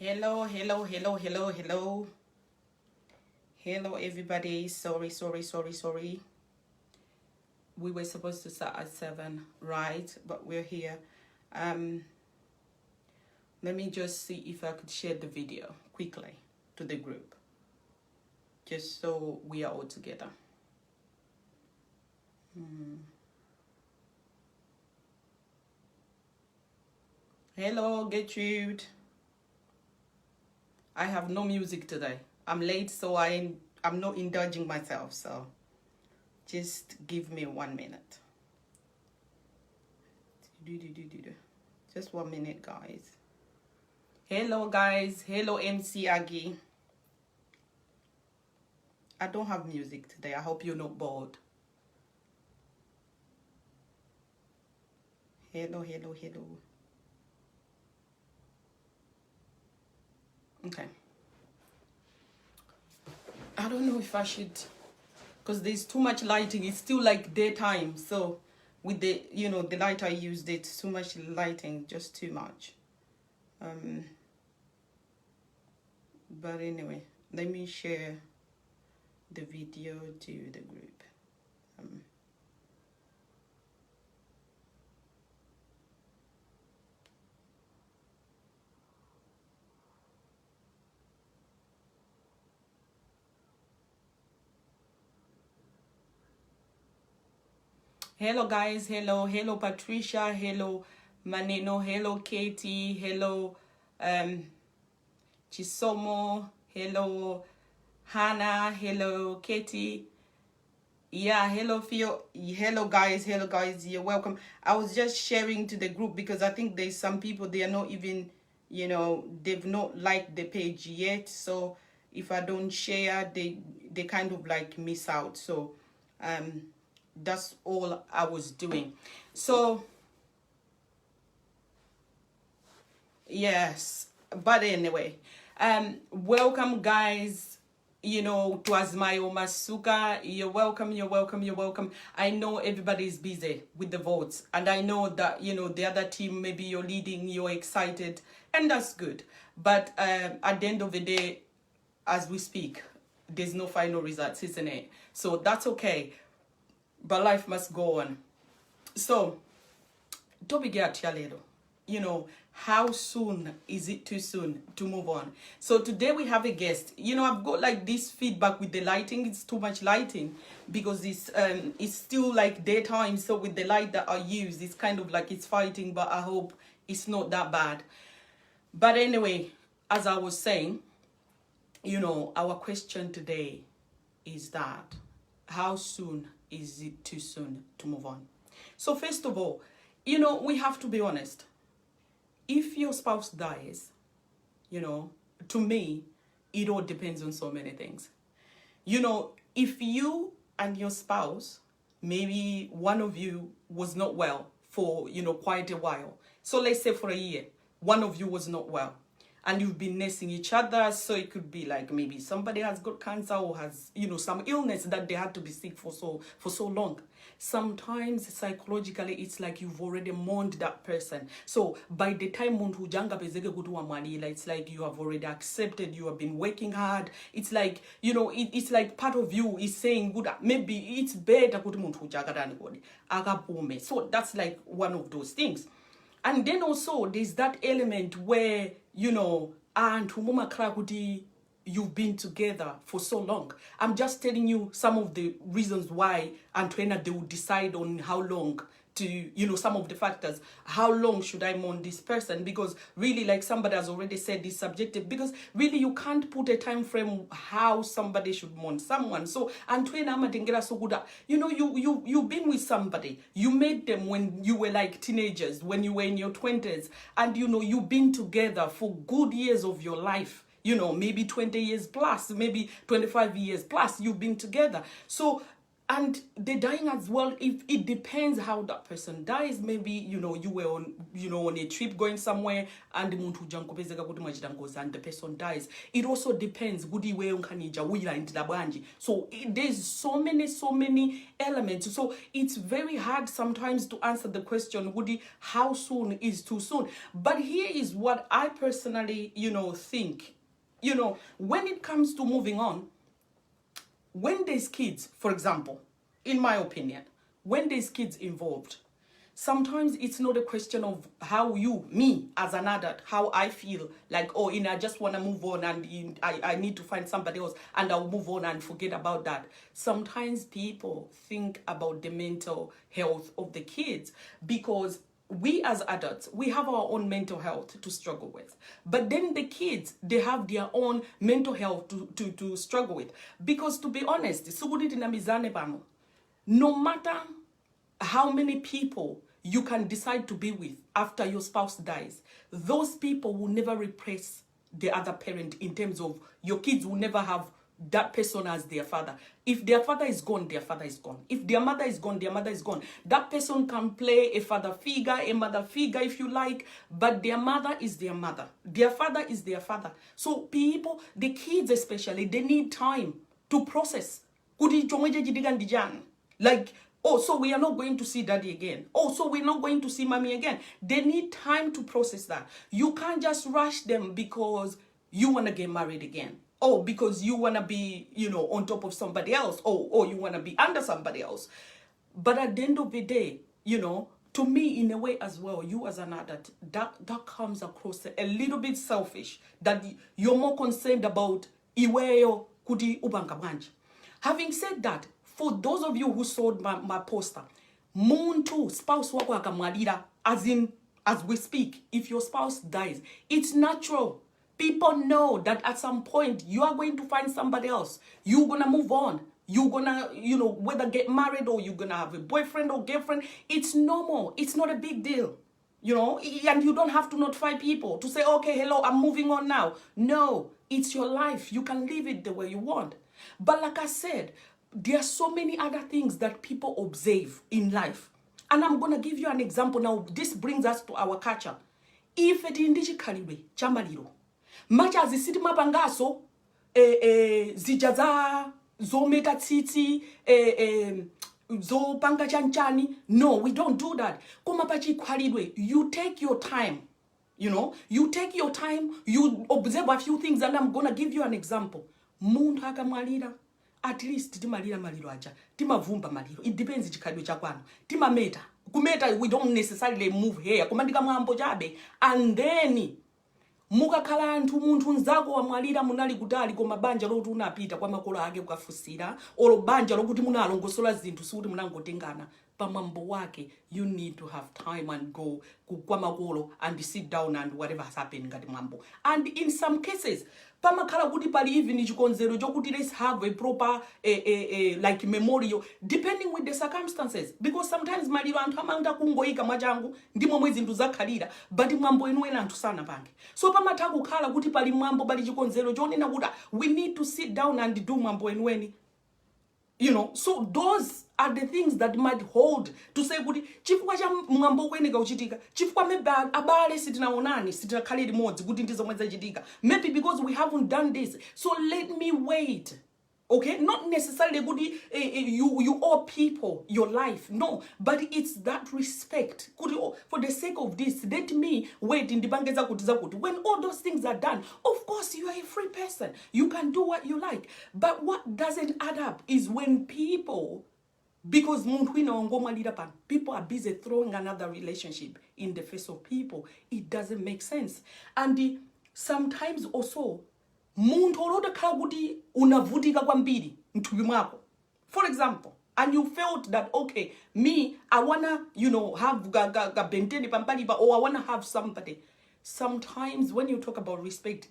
Hello, hello, hello, hello, hello. Hello, everybody. Sorry. We were supposed to start at 7, right? But we're here. Let me just see if I could share the video quickly to the group, just so we are all together. Hello, Gertrude. I have no music today. I'm late, so I'm not indulging myself. So just give me 1 minute. Just 1 minute, guys. Hello, guys. Hello, MC Aggie. I don't have music today. I hope you're not bored. Hello. Okay. I don't know if I should, because there's too much lighting. It's still like daytime. So with the, the light I used, it's too much lighting, just too much. But anyway, let me share the video to the group. Hello, guys. Hello, Patricia. Hello, Maneno. Hello, Katie. Hello, Chisomo. Hello, Hannah. Hello, Katie. Yeah, hello, Theo. Hello, guys. You're welcome. I was just sharing to the group because I think there's some people, they are not even, they've not liked the page yet. So if I don't share, they kind of like miss out. So that's all I was doing. So yes, but anyway, welcome, guys, to Azmayo Masuka. You're welcome. I know everybody's busy with the votes, and I know that the other team, maybe you're leading, you're excited, and that's good. But at the end of the day, as we speak, there's no final results, isn't it? So that's okay, but life must go on. So how soon is it too soon to move on? So today we have a guest. I've got like this feedback with the lighting. It's too much lighting because it's still like daytime. So with the light that I use, it's kind of like it's fighting, but I hope it's not that bad. But anyway, as I was saying, our question today is that how soon is it too soon to move on? So first of all, we have to be honest. If your spouse dies, to me, it all depends on so many things. If you and your spouse, maybe one of you was not well for, quite a while. So let's say for a year, one of you was not well. And you've been nursing each other, so it could be like maybe somebody has got cancer or has, some illness that they had to be sick for so long. Sometimes psychologically, it's like you've already mourned that person. So by the time it's like you have already accepted, you have been working hard. It's like, it's like part of you is saying, good, maybe it's better. So that's like one of those things. And then also there's that element where, you've been together for so long. I'm just telling you some of the reasons why Antoina, they will decide on how long to, some of the factors. How long should I mourn this person? Because really, like somebody has already said, it's subjective. Because really, you can't put a time frame how somebody should mourn someone. So Antoina Amadengera Soguda, you've been with somebody. You met them when you were like teenagers, when you were in your 20s. And, you've been together for good years of your life. Maybe 20 years plus, maybe 25 years plus, you've been together. So And the dying as well, if it depends how that person dies. Maybe you were on on a trip going somewhere and muntu jankopezeka kuti mwachita ngozi and the person dies. It also depends kuti iwe unkanija uyilandira bwanji. So there's so many elements. So it's very hard sometimes to answer the question woody how soon is too soon. But here is what I personally think. When it comes to moving on, when there's kids, for example, in my opinion, when there's kids involved, sometimes it's not a question of how me as an adult, how I feel like, I just want to move on and I need to find somebody else and I'll move on and forget about that. Sometimes people think about the mental health of the kids because we as adults, we have our own mental health to struggle with. But then the kids, they have their own mental health to struggle with. Because to be honest, no matter how many people you can decide to be with after your spouse dies, those people will never replace the other parent in terms of your kids will never have that person as their father. If their father is gone, their father is gone. If their mother is gone, their mother is gone. That person can play a father figure, a mother figure if you like, but their mother is their mother. Their father is their father. So people, the kids especially, they need time to process. Like, so we are not going to see daddy again. So we're not going to see mommy again. They need time to process that. You can't just rush them because you want to get married again. Because you want to be, on top of somebody else. Or you want to be under somebody else. But at the end of the day, to me, in a way as well, you as an adult, that comes across a little bit selfish. That you're more concerned about iweyo kuti ubanga bwanji. Having said that, for those of you who saw my poster, muntu spouse wako akamwalira, as we speak, if your spouse dies, it's natural. People know that at some point you are going to find somebody else. You're going to move on. You're going to, whether get married or you're going to have a boyfriend or girlfriend. It's normal. It's not a big deal. And you don't have to notify people to say, okay, hello, I'm moving on now. No, it's your life. You can live it the way you want. But like I said, there are so many other things that people observe in life. And I'm going to give you an example. Now, this brings us to our culture. If it indichi kaliwe, chamaliro. Macha zisiti mapangaso, zijaza, zo meta tsitsi, zo panga chanchani. No, we don't do that. Kumapachi kwalidwe, you take your time. You take your time, you observe a few things, and I'm going to give you an example. Mundu haka malira, at least timalira maliro aja, timavumba maliro. It depends chikadwe chakwano. Timameta. Kumeta, we don't necessarily move here. Kumandika mwambo jabe. And then mukakhala anthu munthu nzako wamwalira munali kutali koma banja lokuti unapita kwa makolo ake kukafusira olo banja lokuti munalongosola zinthu sikuti munangotengana pamwambo wake. You need to have time and go kwa makolo and sit down and whatever has happened ngati mwambo. And in some cases pamakhala kuti pali even chikonzero chokuti let's have a proper like memorial depending with the circumstances, because sometimes maliro anthu amanga kungoika mwachangu ndimo mwezi zinthu zakhalira but mwambo ena anthu sana pange. So pamatha kukhala kuti pali mwambo pali chikonzero chonena kuti we need to sit down and do mwambo enweni. So those are the things that might hold to say kuti chifukwa cha mwambo kwenika uchitika chifukwa maybe abale sitinaonani sitinakhalira limodzi kuti ndizomwe zachitika, maybe because we haven't done this, so let me wait. Okay, not necessarily kuti you owe people your life, no, but it's that respect. For the sake of this, let me wait in the bangeza kuti. When all those things are done, of course you are a free person. You can do what you like. But what doesn't add up is when people, because people are busy throwing another relationship in the face of people. It doesn't make sense. And sometimes also, muntu oloda khala kuti unavutika kwambiri mthupi mwako, for example, and you felt that okay, me I wanna have ga benteni pampalipa, or I wanna have somebody. Sometimes when you talk about respect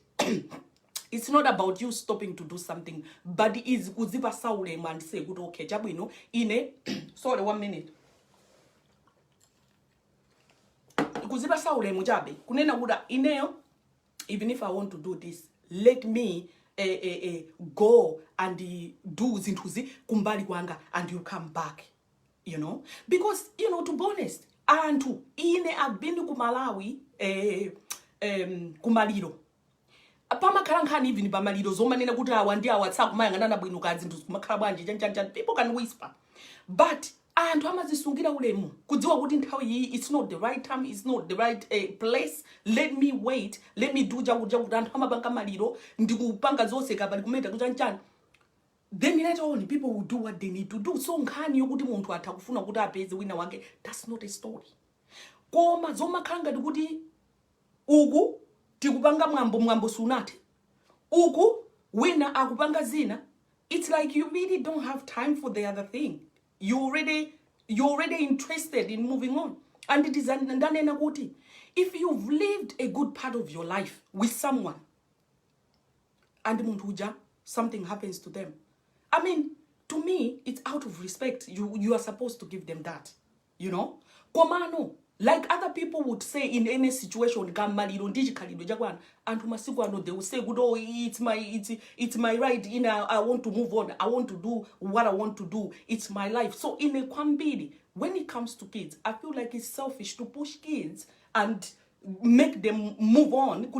it's not about you stopping to do something, but it is kuzipa saulemu and say good okay jabu ine sorry 1 minute kuzipa saulemu jabe kunena kuda ineyo, even if I want to do this, let me go and do zinthuzi kumbali kwanga and you come back, you know, because, you know, to be honest, antu ine abini kumalawi kumaliro pamakhala nkhani even pamaliro zomanena kuti awa ndi awa tsakumayang'anana bwino kadzi ndikumakhala bwanji chanchancha, people can whisper, but anthu amazisungira ulemu kudziwa kuti nthawi iyi it's not the right time, it's not the right place, let me wait, let me do jakuja kuti anthu amapanga maliro ndikupanga zonse kapali kumeta kuchanchana, then later on people will do what they need to do. So nkhani yokuti munthu atha kufuna kuti apeze wina wake, that's not a story. Koma zomakhala ngati kuti uku tikupanga mwambo sunati, uku wina akupanga zina, it's like you really don't have time for the other thing. You're already interested in moving on. And it is ndanena kuti, if you've lived a good part of your life with someone and muntuja something happens to them, I mean, to me, it's out of respect. You are supposed to give them that, you know. Komano, like other people would say in any situation, and they will say, "Good, oh, it's my right. You know, I want to move on. I want to do what I want to do. It's my life." So in a kwambili, when it comes to kids, I feel like it's selfish to push kids and make them move on.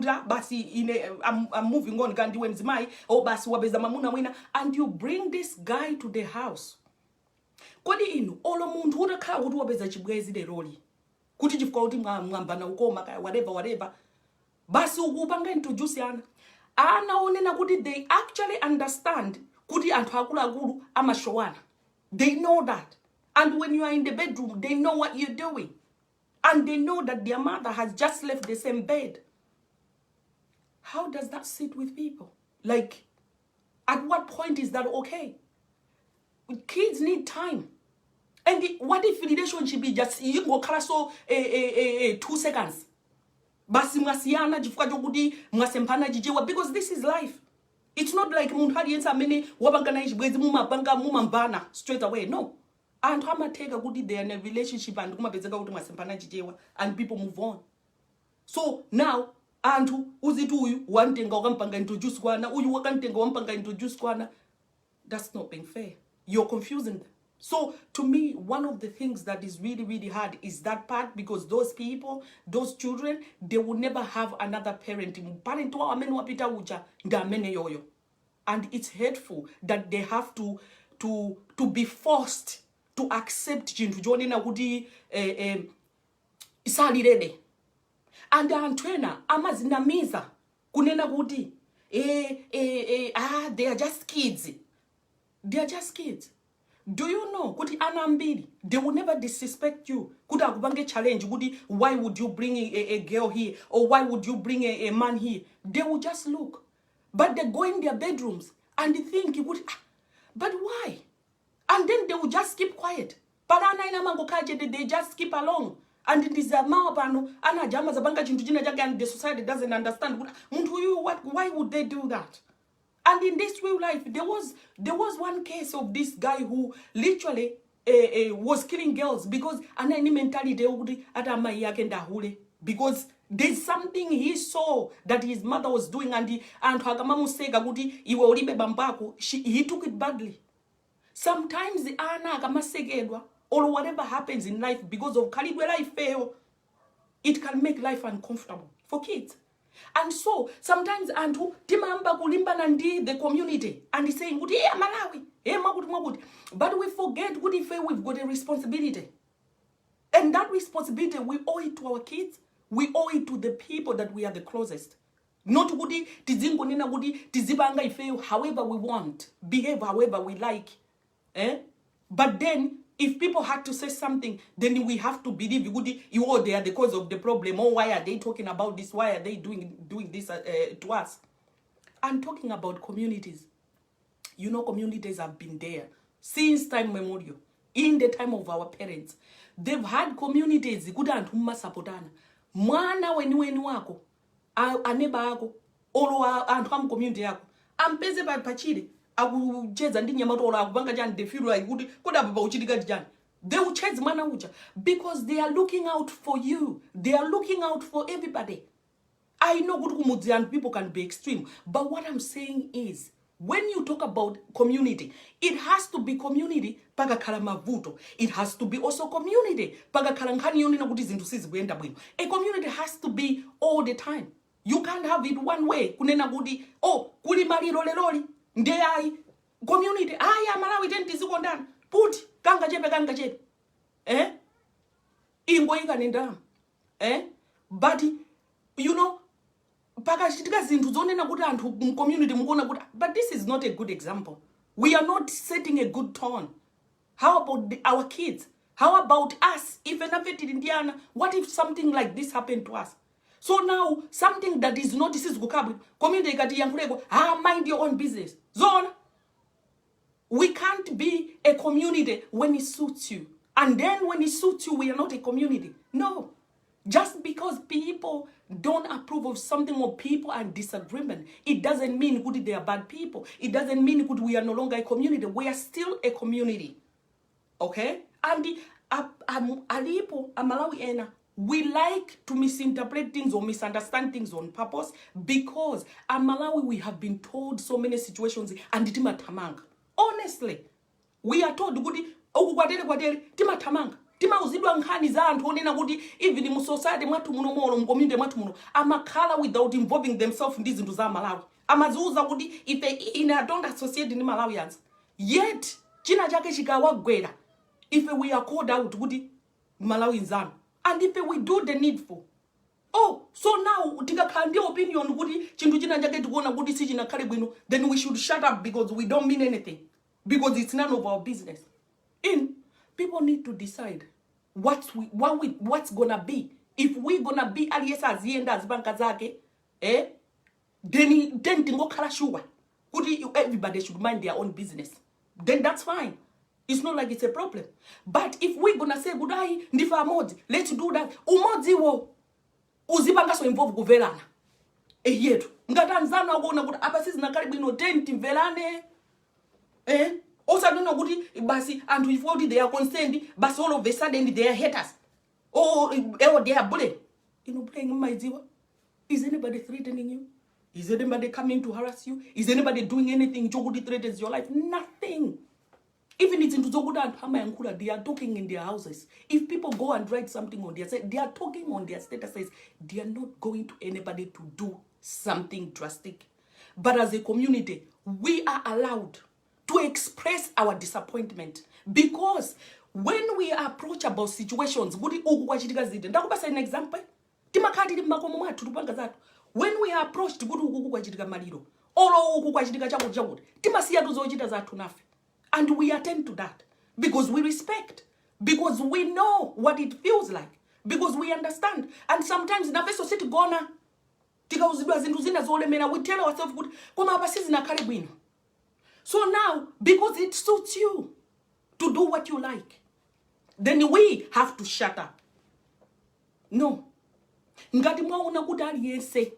I'm moving on. Can't do my and you bring this guy to the house. Kodi inu olo muntu utakhala kuti wapeza chibwezi de roli kuti chifukwa kuti mwambana ukoma kaya whatever basi ukupanga introduce ana onena kuti they actually understand kuti anthu akulu amashowana, they know that, and when you are in the bedroom they know what you're doing, and they know that their mother has just left the same bed. How does that sit with people? Like, at what point is that okay? Kids need time. And what if relationship is just you go so 2 seconds? Basi mwasiana jifuka jogudi mwasempana jijewa, because this is life. It's not like munhari yensa mene wabangana ishbwezi mumabanga mumambana straight away. No. And hama take a goodie there in a relationship and kumabezeka kuti mwasempana jijewa and people move on. So now antu uzitu uyu wantenga wakampanga introduce kwana uyu wakantenga wampanga introduce kwana. That's not being fair. You're confusing them. So to me, one of the things that is really, really hard is that part, because those people, those children, they will never have another parent. And it's hateful that they have to be forced to accept and antwena amazinamiza kunena kuti they are just kids. They are just kids. Do you know, kuti anambili, they will never disrespect you. Kuda akubange challenge, kuti why would you bring a girl here? Or why would you bring a man here? They will just look. But they go in their bedrooms and they think, but why? And then they will just keep quiet. But they just keep along. And it is a maapano, ana jama zabanga chintu jaga, and the society doesn't understand. Why would they do that? And in this real life, there was one case of this guy who literally was killing girls because because there's something he saw that his mother was doing, and he took it badly. Sometimes or whatever happens in life because of life fail, it can make life uncomfortable for kids. And so sometimes antu timamba kulimba nandi the community and he's saying good Malawi maguti, but we forget good if we've got a responsibility, and that responsibility we owe it to our kids, we owe it to the people that we are the closest. Not goody tizingo nina goody tizibanga ife however we want, behave however we like, but then if people had to say something, then we have to believe they are the cause of the problem. Or why are they talking about this? Why are they doing this to us? I'm talking about communities. You know, communities have been there since time memorial. In the time of our parents, they've had communities. Sapotana. Mwana weni wako, aneba yako, olo antu community yako. Ampeze pachiri. They will chase mana uja because they are looking out for you. They are looking out for everybody. I know good kumudzi and people can be extreme, but what I'm saying is, when you talk about community, it has to be community pakakhala mavuto. It has to be also community pakakhala nkhani yonena kuti zinthu sizikuyenda bwino. A community has to be all the time. You can't have it one way. Kunena kuti kuli maliro leloli ndeyayi community aya Malawi tizikondana puti kanga chepe ingoyika nendama but you know pakachitika zinthu zonena kuti anthu community mukuona kuti but this is not a good example. We are not setting a good tone. How about our kids? How about us? What if something like this happened to us? So now something that is not this is gukabwi community kati yankuleko mind your own business. Zone. We can't be a community when it suits you. And then when it suits you, we are not a community. No. Just because people don't approve of something or people are in disagreement, it doesn't mean good they are bad people. It doesn't mean good we are no longer a community. We are still a community. Okay? And alipo Malawi ena, we like to misinterpret things or misunderstand things on purpose because at Malawi we have been told so many situations and timatamanga. Honestly, we are told kuti okukwatere timatamanga. Timauzidwa nkhani za anthu onena kuti even mu society mwathu muno molo mu community mwathu muno amakhala without involving themselves ndi zinthu za Malawi. Amaziuza kuti if I don't associate ni Malawians. Yet china chake chikawagwera if we are called out kuti Malawians and if we do the needful. So now tikakhala ndi opinion kuti chinthu china chake tikuona kuti si chinakhale bwino, then we should shut up because we don't mean anything, because it's none of our business. People need to decide what's gonna be. If we're gonna be alias azienda azibanka zake, then tingokhala sure kuti everybody should mind their own business. Then that's fine. It's not like it's a problem. But if we're gonna say goodbye, ndifa amodzi, let's do that. Umodzi wo uzibanga so involve kuvelana. Yetu. Ngatanzana ukuona kuti apa sizinakhale bwino timvelane. Also don't know basi and if they are concerned, but all of a sudden they are haters. They are bullying. You know, playing my ziwa. Is anybody threatening you? Is anybody coming to harass you? Is anybody doing anything to threatens your life? Nothing. Even it's into Zoguda and Hama and Kula, they are talking in their houses. If people go and write something on their site, they are talking on their statuses. They are not going to anybody to do something drastic. But as a community, we are allowed to express our disappointment, because when we approach about situations, ndakubasa an example, when we are approached and we attend to that because we respect, because we know what it feels like, because we understand. And sometimes in a face society gona we tell ourselves good. So now, because it suits you to do what you like, then we have to shut up. No. Ngati mwaona kuti aliyense,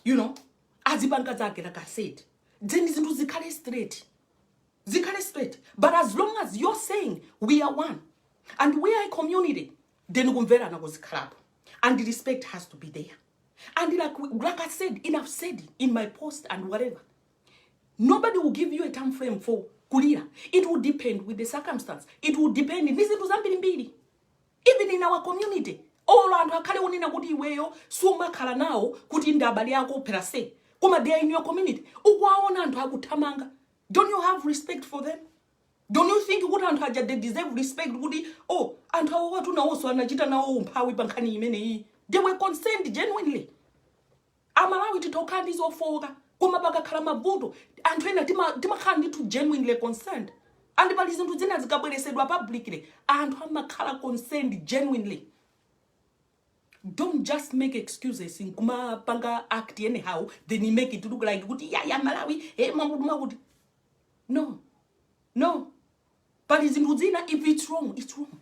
you know, azibanga zake like I said, then zintu zikhale straight. Zikhale straight. But as long as you're saying we are one and we are a community, then kumvera na kuzikhala. And the respect has to be there. And like I said, I've said it in my post and whatever. Nobody will give you a time frame for kulia. It will depend with the circumstance. It will depend in this even in our community. All and akale unina kuti iweyo suma khala nawo kuti ndabali yako perase. Kuma they are in your community. Ukwaona anthu akutamanga. Don't you have respect for them? Don't you think kuti anthu aja they deserve respect kuti anthu awo watu nawo so anachita nawo umphawi pankhani imene iyi. They were concerned genuinely. Amalawi titoka ndizofoka. Kuma bakakhala mavuto anthu ena timakhala ndithu genuinely concerned, and pali zinthu zina zikabweresedwa publicly anthu amakhala concerned genuinely. Don't just make excuses in kuma panga act anyhow, then you make it look like kuti ya Malawi mabudu. No. Pali zinthu zina, if it's wrong, it's wrong.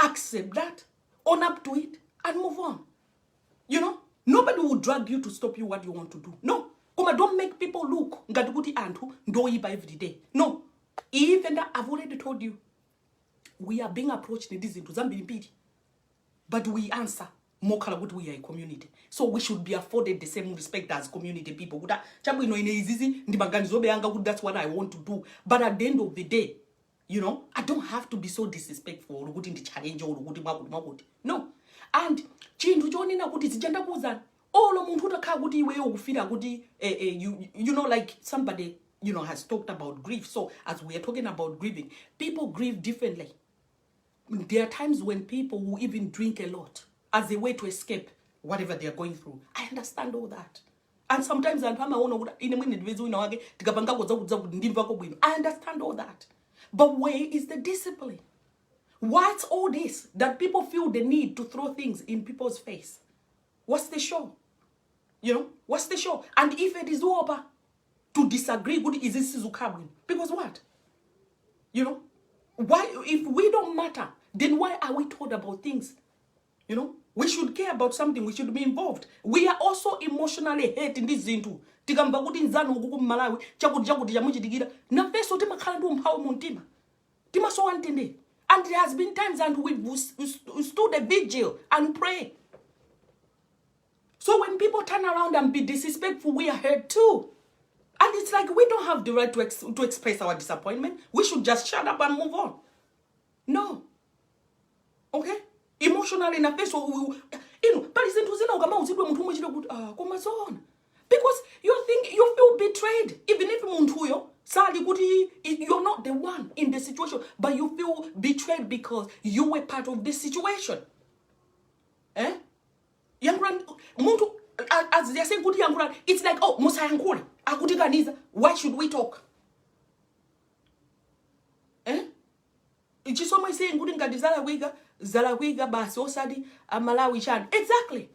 Accept that, own up to it, and move on. You know, nobody will drag you to stop you what you want to do. No. Don't make people look ngati antu ndoiba every day. No. Even that, I've already told you, we are being approached in this into Zambili, but we answer. mokhala kuti we are a community, so we should be afforded the same respect as community people. Kuda chabu ino ine izizi ndimaganizo beanga kuti that's what I want to do, but at the end of the day, you know, I don't have to be so disrespectful ukuthi ndi challenge ukuthi mwakuti. No. And chinthu chonena kuti zijanda kuzana olo munthu utakhala kuti iweyo ukufira kuti you know, like somebody, you know, has talked about grief. So as we are talking about grieving, people grieve differently. There are times when people will even drink a lot as a way to escape whatever they are going through. I understand all that. And sometimes I understand all that. But where is the discipline? What's all this that people feel the need to throw things in people's face? What's the show? You know, what's the show? And if it is over to disagree, good is this Zukabin? Because what? You know, why, if we don't matter, then why are we told about things? You know, we should care about something. We should be involved. We are also emotionally hurt in this zintu. Tigamba kuti nzanu ukuku Malawi chakuti chamuchitikira na peso timakhala ndi umphawi muntima. Timaso antende. And there has been times and we stood a vigil and pray. So when people turn around and be disrespectful, we are hurt too. And it's like we don't have the right to express our disappointment. We should just shut up and move on. No. Okay? Emotionally na face, you know, but it's because you feel betrayed. Even if you're not the one in the situation, but you feel betrayed because you were part of this situation. Eh? As they are saying, it's like, oh, why should we talk? Eh? It's just someone saying, Zalawiga basi osadi Malawi chan. Exactly.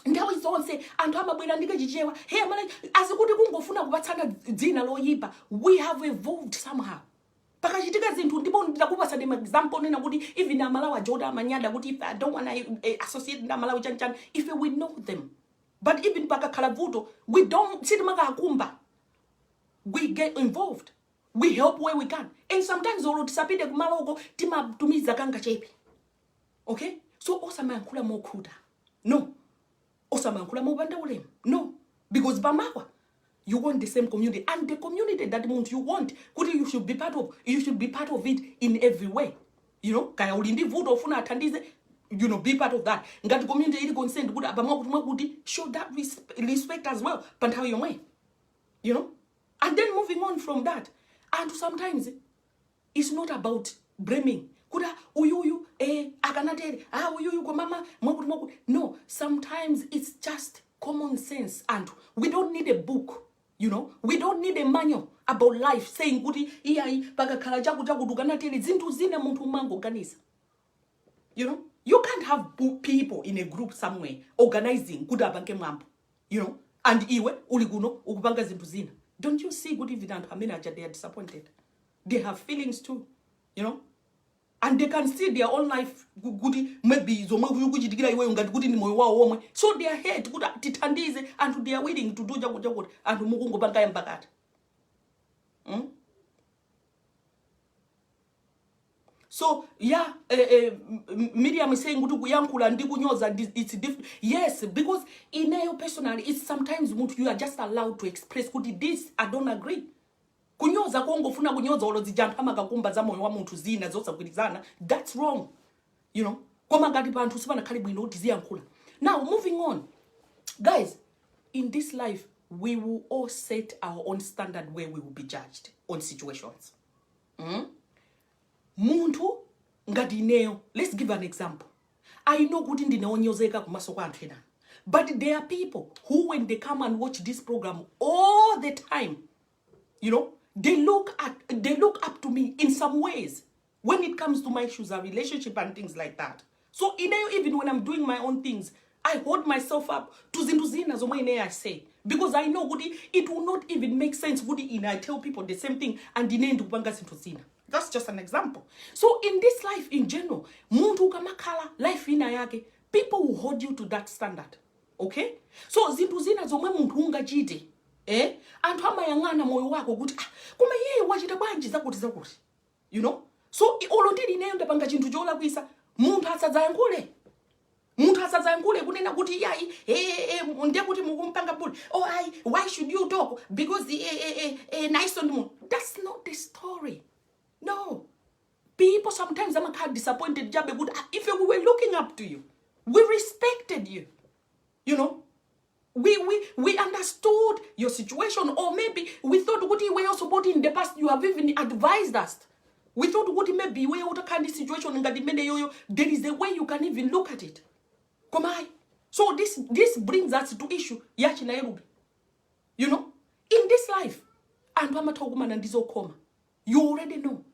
Ndawo izonse anthu amabwera ndike chichewa. Hey mala asikuti kungofuna kubatsana dzina loyipa. We have evolved somehow. Pakachitika zinthu ndipo ndakupasa dem example nena kuti even Malawi Joda Manyada kuti if I don't want to associate na Malawi chan if we know them. But even pakakhala vuto, we don't sit makakumba. We get involved. We help where we can. And sometimes olo tisapide kumaloko timatumiza kanga chepi. Okay? So osamankula mo kuda. No. Osamankula mo banda ulem. No. Because bamawa, you want the same community. And the community that you want, you should be part of. You should be part of it in every way. You know? Kaya ulindi vuto funa atandize, you know, be part of that. Ngati community ili consent kuda abamawa kuti show that respect as well. Pantawe yomwe. You know? And then moving on from that. And sometimes it's not about blaming. Kuda uyuyu akanatere uyuyu kwa mama mwakuti. No, sometimes it's just common sense, and we don't need a book, you know. We don't need a manual about life saying kuti iyai pakakhala chakuti kanatere zinthu zine munthu mango kanisa. You know, you can't have people in a group somewhere organizing kuti apange mwambo, you know, and iwe uli kuno ukupanga zinthu zina. Don't you see good even and manager, they are disappointed. They have feelings too, you know. And they can see their own life goody maybe so they are here to titandize and they are willing to do jago and mugungo banga embakat. So yeah, Miriam is saying it's different. Yes, because in your personally, it's sometimes you are just allowed to express this. I don't agree. Kunyoza kongo funa kunyoza olozijanta amakakumba za moyo wa muntu zina zosa kwilizana. That's wrong. You know? Koma ngati bantu sibana kali bwino tiziyankula. Now moving on. Guys, in this life we will all set our own standard where we will be judged on situations. Muntu ngati neo. Let's give an example. I know kuti ndineonyozeka kumaso kwa anthu ena. But there are people who when they come and watch this program all the time, you know, they look up to me in some ways when it comes to my issues, a relationship and things like that. So even when I'm doing my own things, I hold myself up to zinduzina zomwe I say, because I know it will not even make sense I tell people the same thing and kupanga zintuzina. That's just an example. So in this life in general, muntu kamakala life ina yake, people will hold you to that standard. Okay? So zintuzina zomwe muntu ungachite. Anthu amayang'ana moyo wako kuti kuma yeye wachita bwanji zakuti. You know? So olotiri ineyo ndapanga chinthu cholakwisa munthu asadzayankhule. Muntu asazankule kunena kuti yai ndiye kuti mukumpanga bully. Oh why should you talk? Because nice on the That's not the story. No. People sometimes I'm kind of disappointed. If we were looking up to you, we respected you. You know, we understood your situation, or maybe we thought what you were also about in the past. You have even advised us. We thought what maybe we out kind of situation in the there is a way you can even look at it. Come on. So this brings us to issue yachi na Elube. You know, in this life, and wama togumana ndizo koma. You already know.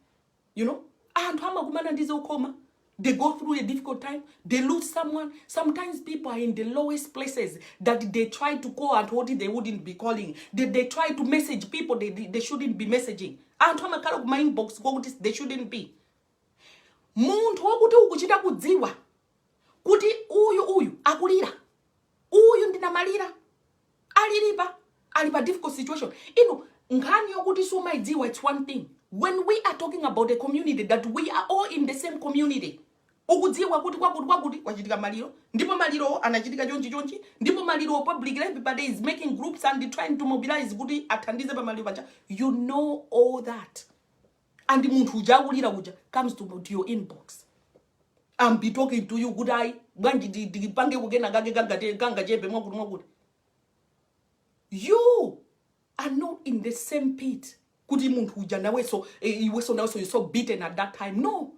You know, and wama gumana ndizo koma. They go through a difficult time. They lose someone. Sometimes people are in the lowest places that they try to call and what they wouldn't be calling. They try to message people they shouldn't be messaging. And wama kala kuma inbox go they shouldn't be. Muntu wakuti ukuchita kudziwa kuti uyu akulira. Uyu ndinamalira. Alipa difficult situation. Ngani yokuti sumaidziwa, it's one thing. When we are talking about a community that we are all in the same community. Ukudziwa kuti kwakuti wachitika maliro. Ndipo maliro anachitika chonchi. Ndipo maliro public everybody is making groups and trying to mobilize kuti athandize pa maliro pacha. You know all that. And muntu ujakulira uja comes to your inbox. I'm be talking to you good eye. Bangi kugena ganga jebe mwakuti. You are not in the same pit. Kuti muntu uja nawe so you're so beaten at that time. No.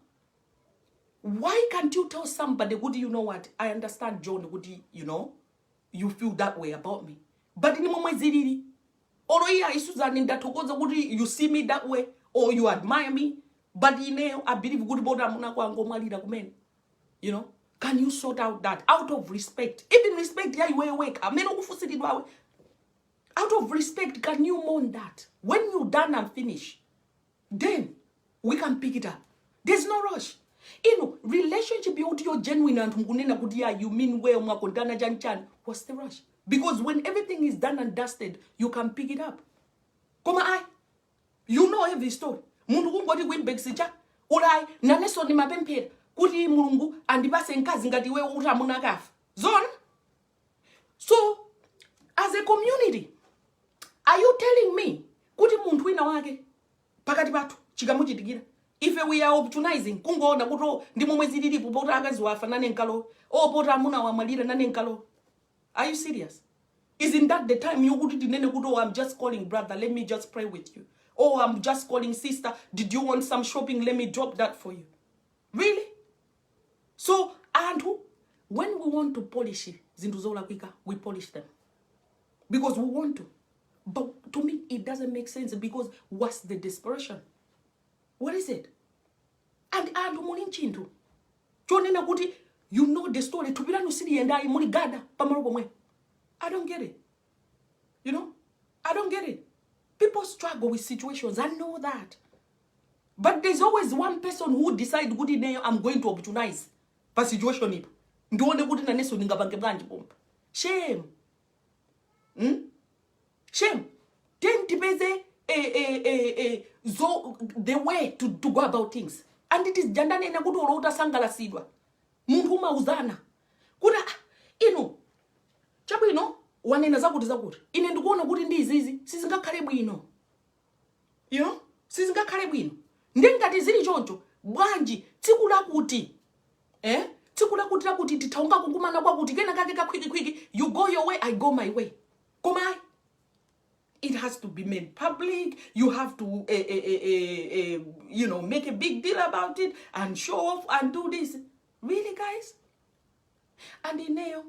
Why can't you tell somebody, Goody, you know what? I understand, John, Goody, you know, you feel that way about me. But in the moment, you see me that way, or you admire me. But I believe good about you know, can you sort out that out of respect? Even respect, yeah, you awake. Out of respect, can you mourn that? When you're done and finish, then we can pick it up. There's no rush. Relationship your genuine and you mean well what's the rush? Because when everything is done and dusted, you can pick it up. Come on, you know every story. Mundu ngoti kwembexija ulai naneso ni mapempera kuti mulungu andipase nkazi ngati wewe utamuna kafa. Zone. So as a community, are you telling me kuti muntu wina wake pakati pathu chikamuchitikira? If we are opportunizing, kungoona kuto ndi momwe zililipo pota akazi wafa nane nkalo, o pota amuna wa malira nane nkalo. Are you serious? Isn't that the time you kuti dinene kuto, I'm just calling brother, let me just pray with you. Oh, I'm just calling sister, did you want some shopping? Let me drop that for you. Really? So, and when we want to polish it, we polish them. Because we want to. But to me, it doesn't make sense because what's the desperation? What is it? And mulinchintu. Chonena kuti you know the story. Tupira no sidi yenda imuli gada pamarobo mwe. I don't get it. You know? I don't get it. People struggle with situations. I know that. But there's always one person who decides good in I'm going to opportunize. Pa situation ipo. Ndione kuti na neso ningabange blanji pompa. Shame. Shame. Then dipeze the way to go about things. And it is jandane na kudu orota sangala sidwa. Mungu mauzana. Kuda, chabu wanena zakuti. Ine ndukuona kuti ndizizi, sizinga karibu ino. You know? Sizinga karibu ino. Ndengati zili choncho, bwanji, tikula kuti. Tikula kuti titaunga kukumana kwa kuti. Kena kakeka kwiki. You go your way, I go my way. Komai. It has to be made public. You have to, make a big deal about it and show off and do this. Really, guys? And in there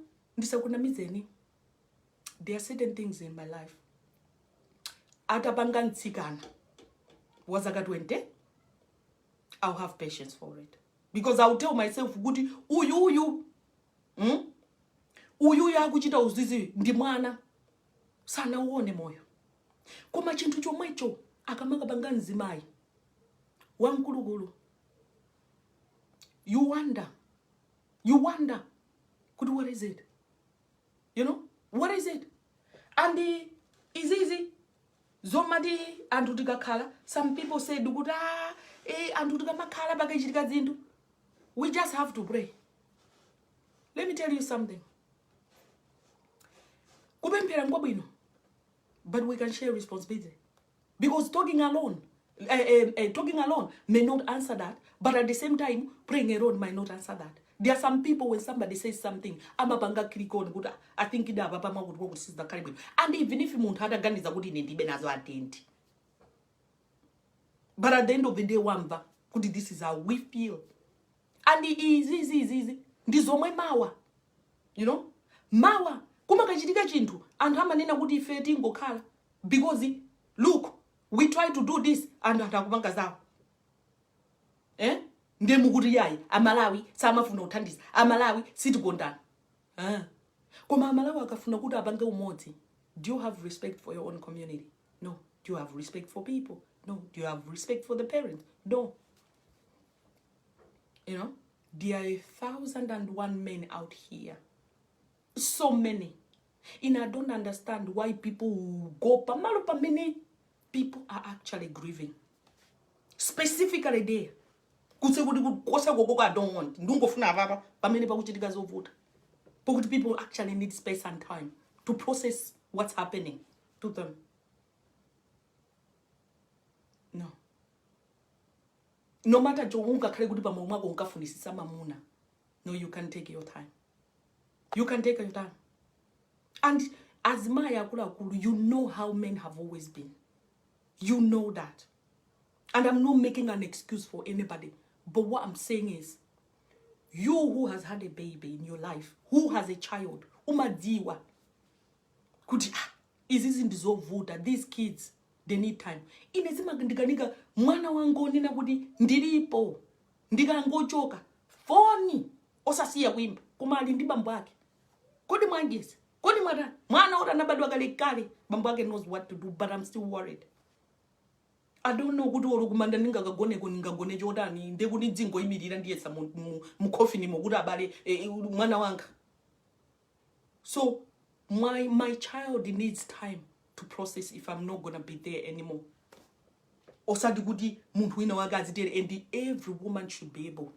are certain things in my life. Atabangan tsigana. Wazagadwente. I'll have patience for it. Because I'll tell myself, Goody, uyu ya kuchita uzizi, ndimana. Sana uone moyo. Koma chintu chomwecho akamanga banganzi mai wamkulugulu. You wonder what is it? You know, what is it? And it's easy. Zomadi andutika kala. Some people say duguda andutika makala bagajitika zindu. We just have to pray. Let me tell you something. Kupemphera ngwabwino, but we can share responsibility. Because talking alone may not answer that, but at the same time, praying alone might not answer that. There are some people when somebody says something, amabanga click on good. I think it up papa would go to the Caribbean. And even if you had a gun is a good in it, as attend. But at the end of the day, wamba, this is how we feel. And it is easy. This is my mawa. You know? Mawa. Kuma kachitika chintu. And hamanena kuti ifeti ngokhala. Because, look, we try to do this and atakubanga zao. Ndemukuti yayi amalawi samafuna uthandisa amalawi sitikondana koma amalawi akafuna kuti abange umodzi. Do you have respect for your own community? No. Do you have respect for people? No. Do you have respect for the parents? No. You know, there are 1,001 men out here, so many, and I don't understand why people go pamalo pamene. People are actually grieving, specifically there. Kutse kuti kukosa gogo I don't want. Ndungofuna baba pamene pakuchitika zovuta. Because people actually need space and time to process what's happening to them. No. No matter unga khale kuti pamwe mwako unkafunisisa mamuna. No, you can take your time. You can take your time. And as Maya Kula, you know how men have always been. You know that. And I'm not making an excuse for anybody. But what I'm saying is, you who has had a baby in your life, who has a child, umadiwa, is this in the these kids, they need time. Inezima ndiganiga mwana wangu nina kuti ndilipo, ndiga ngochoka, foni, osasiya wimba, kumali ndi bambo yake. Kodi mwangezi, kodi mwana ora nabadwa kale, bambo yake knows what to do, but I'm still worried. I don't know kuti orokumanda ningagone kuningagone jodani ndekuti dzingo imirira ndiyesa mu coffee mo kuti abale mwana wanga. So my child needs time to process if I'm not gonna be there anymore. Osadi kuti muntu wina wagazitere, and every woman should be able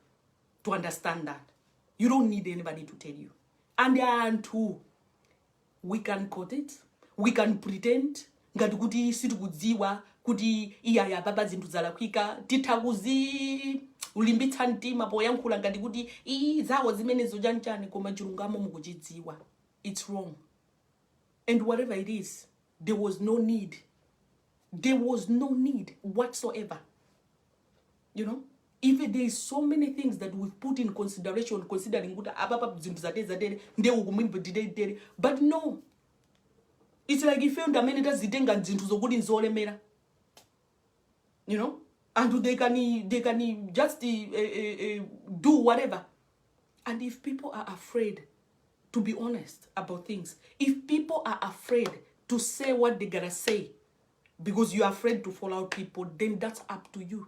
to understand that. You don't need anybody to tell you. And until we can quote it, we can pretend ngati kuti situkudziwa kuti iya baba zinthu zalakwika tithakuzi ulimbitsa mtima poyankhula ngati kuti zawo zimene zojanjani koma chilungamo mukuchidziwa. It's wrong. And whatever it is, there was no need. There was no need whatsoever. You know? If there is so many things that we've put in consideration, considering kuti ababa zinthu zadere ndewu kumimba didere, but no. It's like if you ndameneta zitenga zinthu zokuti nzolemera. You know, and they can just do whatever. And if people are afraid to be honest about things, if people are afraid to say what they gotta say because you're afraid to fall out people, then that's up to you.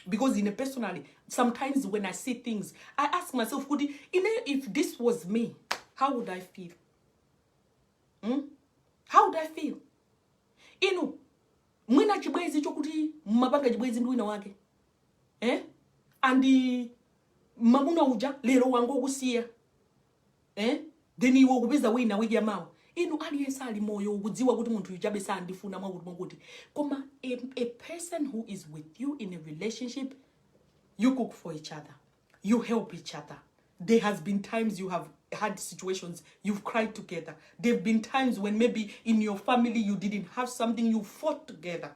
Because personally, sometimes when I see things, I ask myself, if this was me, how would I feel? How would I feel? You know, mwina chibwezi chokuti mabanga chibwezi ndwina wake. And mamuna uja lero wango kusiya. Then iwo kupeza wina wiki ya mawa. Inu aliyense ali moyo ukudziwa kuti munthu ujabe sandifuna mwakuti. Koma a person who is with you in a relationship, you cook for each other. You help each other. There has been times you have had situations, you've cried together. There have been times when maybe in your family you didn't have something, you fought together.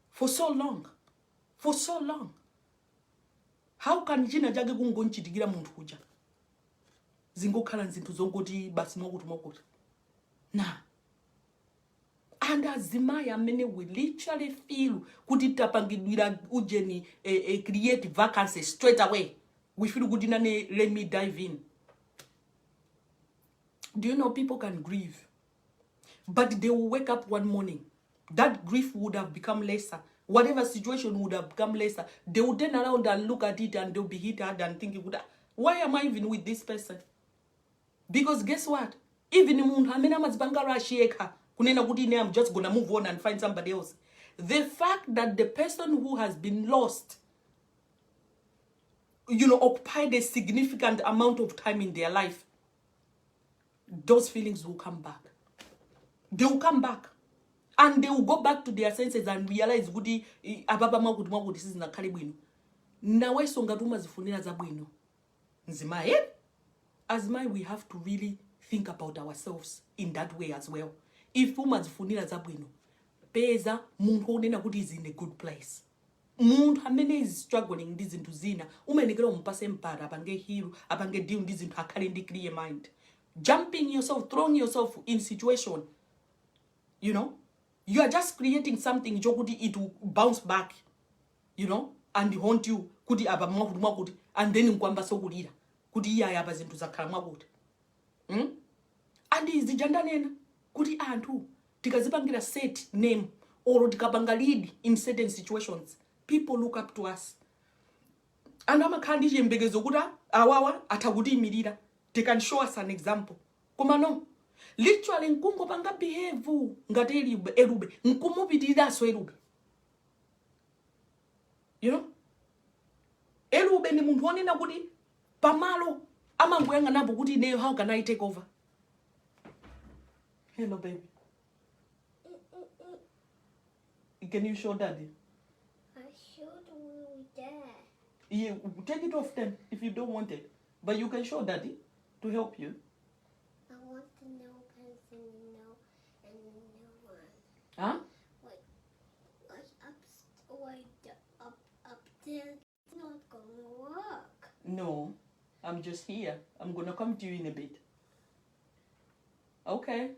For so long. For so long. How can jina jage kungonchitikira muntu kuja? Zingokhala nzinthu zongoti basi mokuti. Nah. And azimaya many will literally feel kuti tapangidwira ujeni create vacancy straight away. We feel good inane, let me dive in. Do you know people can grieve? But they will wake up one morning. That grief would have become lesser. Whatever situation would have become lesser. They will turn around and look at it and they'll be hit hard and thinking, why am I even with this person? Because guess what? Even I'm just gonna move on and find somebody else. The fact that the person who has been lost occupied a significant amount of time in their life, those feelings will come back. They will come back. And they will go back to their senses and realize kuti ababa mwakuti sizinakhale bwino. Naweso ngati umazifunira za bwino. Nzimayi. Azimayi, we have to really think about ourselves in that way as well. If umazifunira za bwino, peza munthu onena kuti is in a good place. Munthu amene is struggling ndi zinthu zina, umenekera umpase mpata apange heal, apange deal ndi zinthu akhale ndi clear mind. Jumping yourself, throwing yourself in situation, you are just creating something jokuti it will bounce back, and haunt you kuti aba mwakuti and then nkwamba sokulira kuti iya apa zinthu zakhala mwakuti. And izijanda nena kuti anthu tikazipangira set name or tikapanga lead in certain situations, people look up to us. And amakhala ndi chiyembekezo kuti awawa atakutiyimirira. They can show us an example. Koma no. Literally nkungopanga behave ngati Elube. Nkumupitiraso Elube. Elube ni munthu onena kuti pamalo amangoyanga napo kuti ineyo how can I take over? Hello baby. Can you show daddy? I showed you there. Yeah, take it off then if you don't want it. But you can show daddy to help you. I want to know person and no one. Huh? Up there, it's not gonna work. No, I'm just here. I'm gonna come to you in a bit. Okay.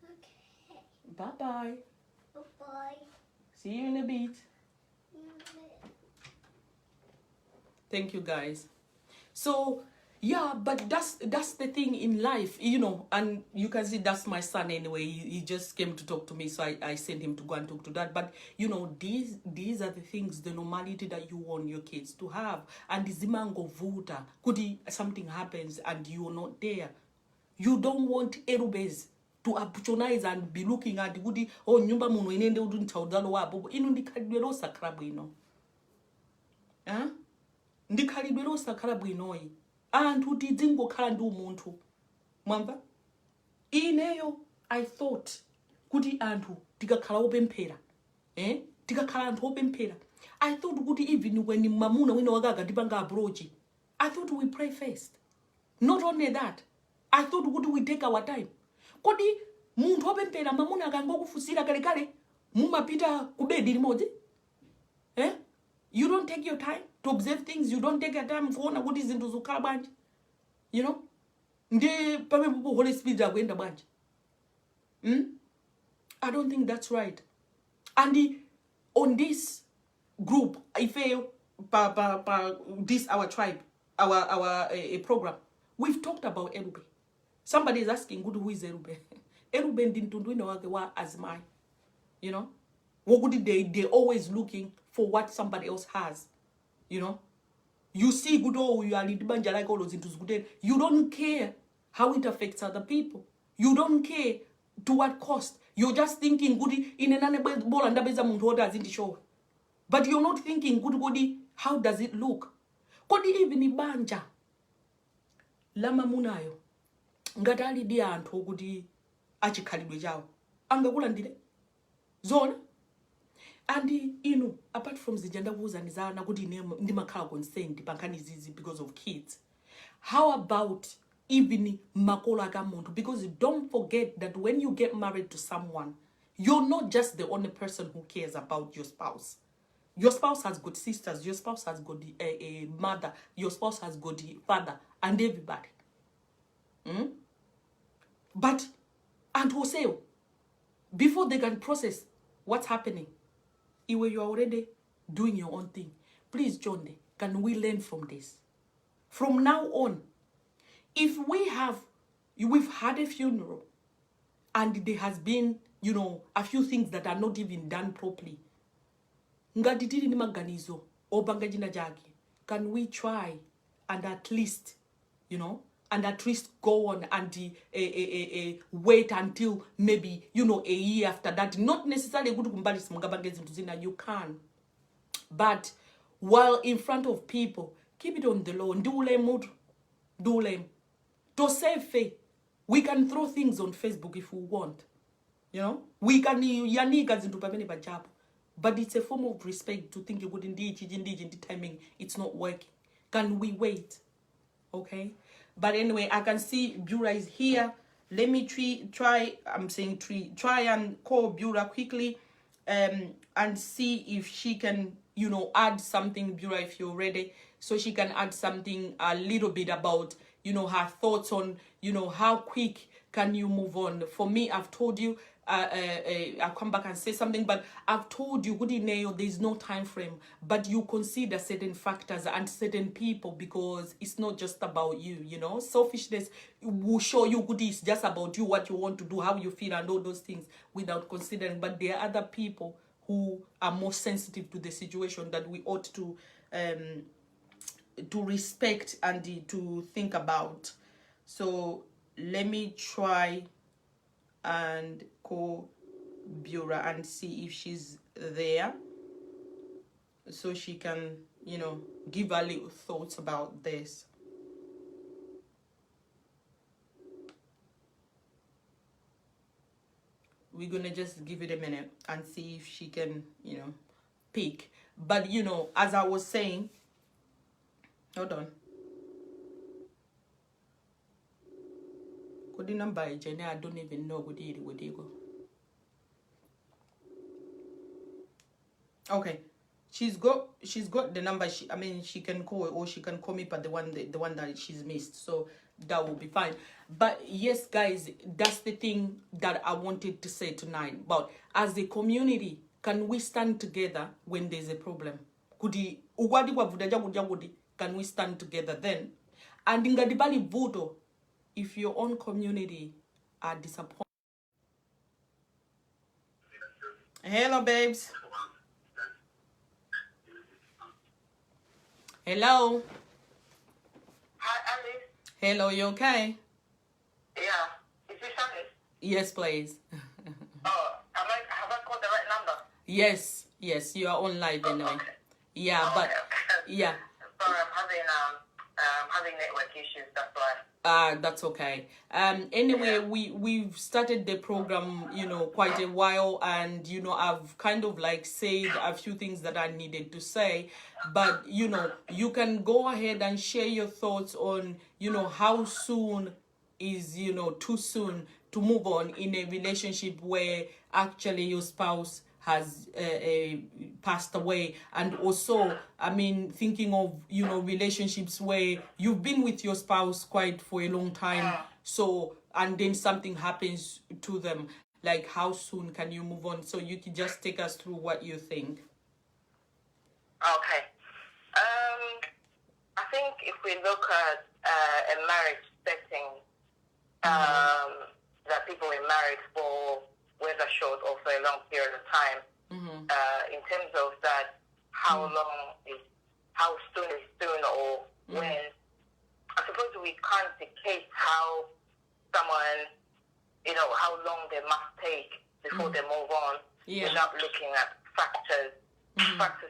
Okay. Bye-bye. Bye-bye. See you in a bit. Thank you guys. So yeah, but that's the thing in life, and you can see that's my son anyway. He just came to talk to me, so I sent him to go and talk to that. But these are the things, the normality that you want your kids to have. And zimango vuta, kudi something happens and you're not there. You don't want Elubes to opportunize and be looking at kudi nyumba muno inende uduntaudalo wabo inu ndikhalidwelo sakhala bwino. Ndikhalidwelo sakhala bwinoyi. Anthu tidzingokhala ndi umunthu. Mwamva? Ineyo I thought kuti anthu tikakhala opemphera. Tikakhala anthu opemphera. I thought kuti even when mamuna wina wakaga tipanga approach, I thought we pray first. Not only that, I thought kuti we take our time. Kodi munthu opemphera mamuna akangokufusira kale mumapita ku bedi limodzi? You don't take your time to observe things. You don't take your time kuona kuti zinthu zikhala bwanji. Ndi pamene Holy Spirit akuyenda bwanji. I don't think that's right. And on this group, this our tribe, our program, we've talked about Elube. Somebody is asking, who is Elube? Elube ndintunduina wake wa azimai. They always looking for what somebody else has. You see good you are like all those into good. You don't care how it affects other people. You don't care to what cost. You're just thinking good in an ball and does in the show. But you're not thinking good how does it look? Kodi even ibanja. Lama munayo. Ngatali dia anthu kuti achikhalidwe chawo. Angakulandire. Zona. And apart from zijanda kuzanizana kuti ndimakhala concerned pankani zizi because of kids. How about even makolo akamuntu? Because don't forget that when you get married to someone, you're not just the only person who cares about your spouse. Your spouse has got sisters, your spouse has got a mother, your spouse has got a father, and everybody. But, and who say, before they can process what's happening, you're already doing your own thing. Please, John, can we learn from this? From now on, if we've had a funeral, and there has been, a few things that are not even done properly, can we try and at least, go on and wait until maybe, a year after that? Not necessarily you can. But while in front of people, keep it on the low. Ndule mood. Dule. To save face. We can throw things on Facebook if we want. You know? We can yanigas into pamene bajabu. But it's a form of respect to think you would indeed the timing. It's not working. Can we wait? Okay. But anyway, I can see Bura is here. Let me try and call Bura quickly and see if she can, you know, add something, Bura, if you're ready. So she can add something a little bit about, you know, her thoughts on, you know, how quick can you move on. For me, I've told you, I'll come back and say something, but I've told you, there's no time frame, but you consider certain factors and certain people, because it's not just about you, you know. Selfishness will show you it's just about you, what you want to do, how you feel, and all those things without considering. But there are other people who are more sensitive to the situation that we ought to respect and to think about. So let me try and call Bura and see if she's there, so she can, you know, give her little thoughts about this. We're gonna just give it a minute and see if she can, you know, pick. But, you know, as I was saying, hold on. Could the number I don't even know where they go. Okay, she's got the number. She can call, or she can call me, but the one that she's missed. So that will be fine. But yes, guys, that's the thing that I wanted to say tonight. But as a community, can we stand together when there's a problem? Can we stand together then? And in Gadibali Vodo, if your own community are disappointed. Hello, babes. Hello. Hi, Alice. Hello, you okay? Yeah. Is this Alice? Yes, please. Oh, have I called the right number? Yes, you are on live anyway. Okay. Yeah, but yeah. Sorry, I'm having network issues. That's why. That's okay. Anyway, we've started the program, you know, quite a while, and you know, I've kind of like said a few things that I needed to say, but you know, you can go ahead and share your thoughts on, you know, how soon is, you know, too soon to move on in a relationship where actually your spouse has passed away. And also, thinking of, you know, relationships where you've been with your spouse quite for a long time, so, and then something happens to them, like how soon can you move on? So you can just take us through what you think. Okay. I think if we look at a marriage setting, that people were married for whether short or for a long period of time, in terms of that, how soon is soon, or when. I suppose we can't dictate how someone, you know, how long they must take before they move on, without looking at factors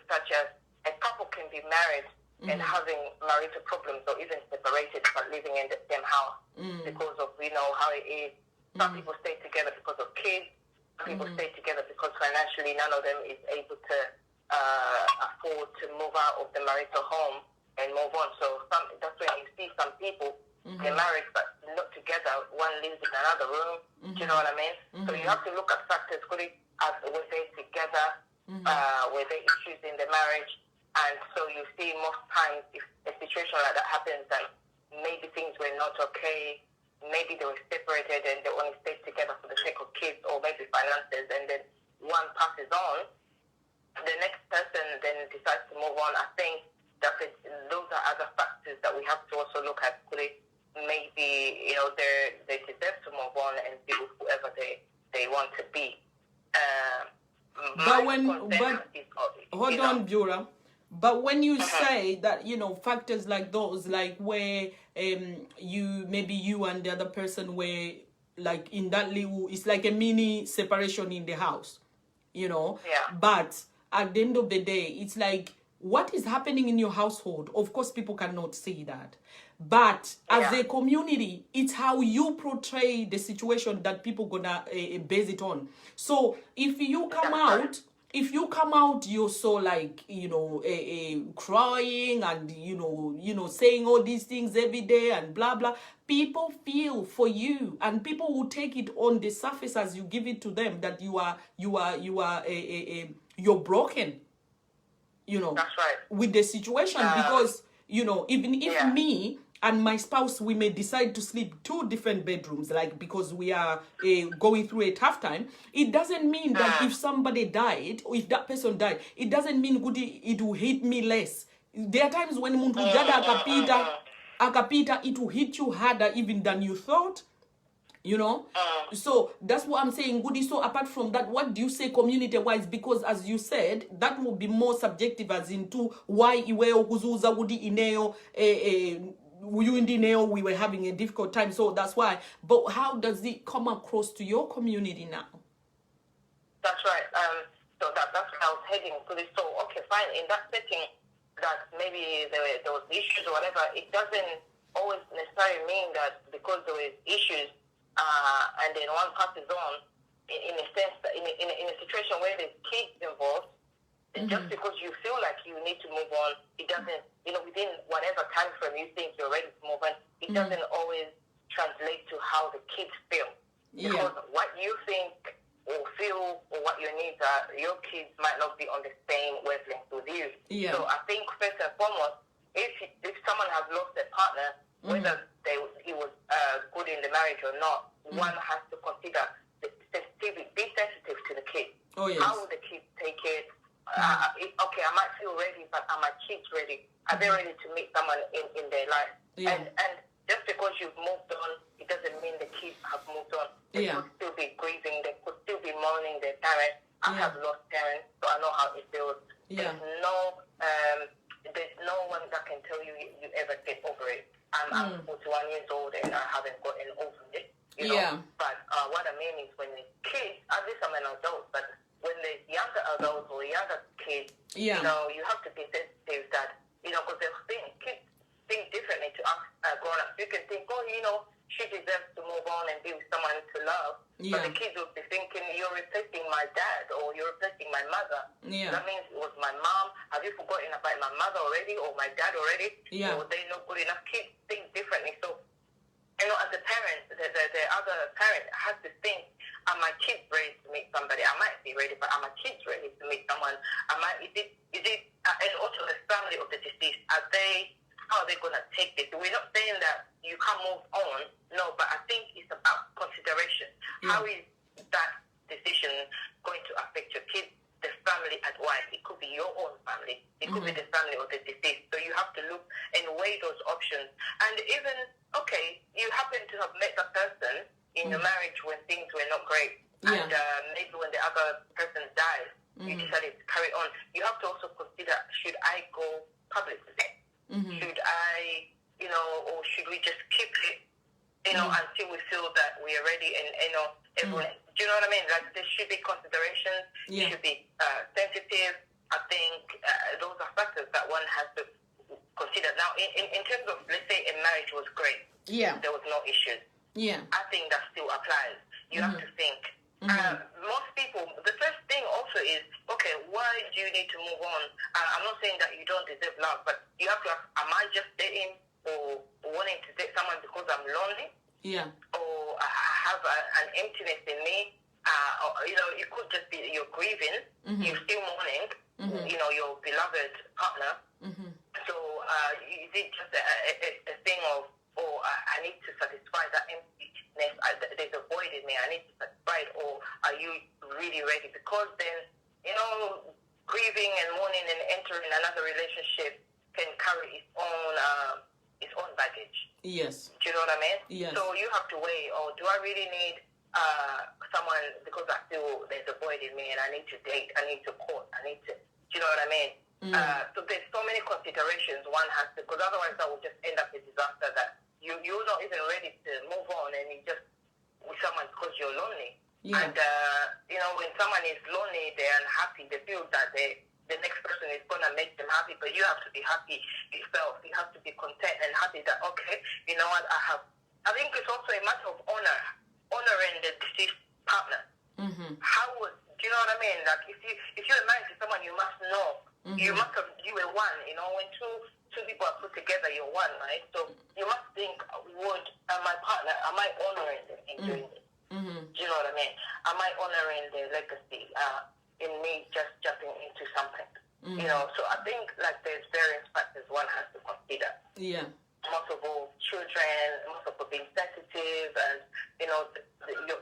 such as a couple can be married and having marital problems, or even separated but living in the same house because of, you know, how it is. Some people stay together because of kids. Some people stay together because financially none of them is able to afford to move out of the marital home and move on. So that's when you see some people, they're married but not together. One lives in another room. Do you know what I mean? So you have to look at factors. Were they together? Were there issues in the marriage? And so you see most times if a situation like that happens, that maybe things were not okay. Maybe they were separated and they only stayed together for the sake of kids, or maybe finances, and then one passes on, the next person then decides to move on. I think that those are other factors that we have to also look at. Maybe, you know, they deserve to move on and be with whoever they want to be. Hold on, Bura. But when you say that, you know, factors like those, like where you and the other person were like in that little, it's like a mini separation in the house, you know. Yeah. But at the end of the day, it's like what is happening in your household, of course, people cannot see that. But as a community, it's how you portray the situation that people gonna base it on. So if you come out, you're so like, crying and, saying all these things every day and blah, blah. People feel for you, and people will take it on the surface as you give it to them that you're broken, That's right. with the situation, because, even if me and my spouse, we may decide to sleep 2 different bedrooms, like, because we are going through a tough time, it doesn't mean that if somebody died, or if that person died, it doesn't mean it will hit me less. There are times when akapita, it will hit you harder even than you thought. So that's what I'm saying, Goody. So apart from that, what do you say community-wise? Because as you said, that will be more subjective, as into why iweo kuzuza Goody ineo we were having a difficult time. So that's why. But how does it come across to your community now? That's right. So that's where I was heading to this. So okay, fine. In that setting, that maybe there was issues or whatever. It doesn't always necessarily mean that because there was issues. And then one passes on, in a sense, that in a situation where there's kids involved, just because you feel like you need to move on, it doesn't, within whatever time frame you think you're ready to move on, it doesn't always translate to how the kids feel. Because what you think or feel or what your needs are, your kids might not be on the same wavelength with you. So I think first and foremost, if someone has lost their partner, whether he was good in the marriage or not, one has to consider be sensitive to the kids. Oh, yes. How will the kids take it? Okay, I might feel ready, but are my kids ready? Are they ready to meet someone in their life? And just because you've moved on, it doesn't mean the kids have moved on. They could still be grieving. They could still be mourning their parents. I have lost parents, so I know how it feels. There's no one that can tell you ever get over it. I'm 41 years old and I haven't gotten over it. But what I mean is when the kids, at least I'm an adult, but when the younger adults or younger kids, you have to be sensitive that, because kids think differently to us grown-ups. You can think, she deserves to move on and be with someone to love. But the kids will be thinking, you're replacing my dad or you're replacing my mother. That means it was my mom. Have you forgotten about my mother already or my dad already? Or they're not good enough. Kids think differently. So, as a parent, the other parent has to think, are my kids ready to meet somebody? I might be ready, but are my kids ready to meet someone? And also the family of the deceased, how are they going to take this? We're not saying that you can't move on, no, but I think it's about consideration. How is that decision going to affect your kids, the family at wide? It could be your own family. It could be the family of the deceased. So you have to look and weigh those options. And even, you happen to have met a person in your marriage when things were not great. And maybe when the other person died, you decided to carry on. You have to also consider, should I go public with it? Should I, or should we just keep it, until we feel that we are ready and, everyone, do you know what I mean? Like, there should be considerations, you should be sensitive. I think those are factors that one has to consider. Now, in terms of, let's say a marriage was great, there was no issues. I think that still applies. You have to think. Most people, the first thing also is, why do you need to move on? I'm not saying that you don't deserve love, but you have to ask, am I just dating or wanting to date someone because I'm lonely? Or I have an emptiness in me? It could just be you're grieving, you're still mourning, your beloved partner. So is it just a thing of, I need to satisfy that emptiness, there's a void in me, I need to satisfy it, or are you really ready? Because then, grieving and mourning and entering another relationship can carry its own baggage. Yes. Do you know what I mean? Yes. So you have to weigh, do I really need someone because I feel there's a void in me and I need to date, I need to court, I need to, do you know what I mean? So there's so many considerations one has to, because otherwise that will just end up a disaster that you're not even ready to move on and you just with someone because you're lonely. And, when someone is lonely, they're unhappy, they feel that they the next person is going to make them happy, but you have to be happy yourself. You have to be content and happy that, okay, you know what, I think it's also a matter of honoring the deceased partner. Do you know what I mean? Like, if you're married to someone, you must know, you were one, you know, when two people are put together, you're one, right? So you must think, my partner, am I honoring them in doing this? Do you know what I mean? Am I honoring their legacy in me just jumping into something? You know, so I think like there's various factors one has to consider. Yeah. Most of all, children, most of all being sensitive, and you know,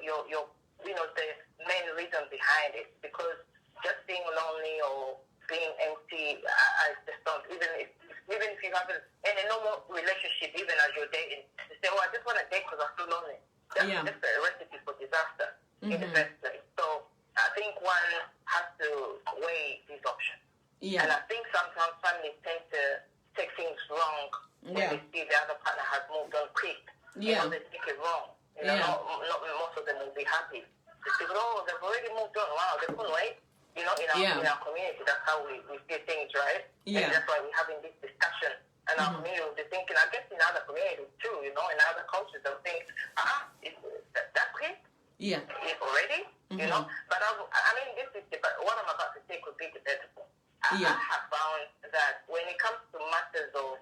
your the main reason behind it, because just being lonely or being empty, I just don't. Even if you haven't in a normal relationship, even as you're dating, you say, "Oh, I just want to date because I feel lonely." That's just a recipe for disaster in the first place. So I think one has to weigh these options. Yeah. And I think sometimes families tend to take things wrong when they see the other partner has moved on quick. Yeah. You know, they take it wrong. You know, not most of them will be happy. They say, oh, they've already moved on. Wow, they couldn't wait. You know, in our community, that's how we see things, right? Yeah. And that's why we're having this discussion. And our community will be thinking, I guess in other communities too, you know, in other cultures, they'll think, that quick? Yeah. Already? You know? But I mean, what I'm about to say could be debatable. I have found that when it comes to matters of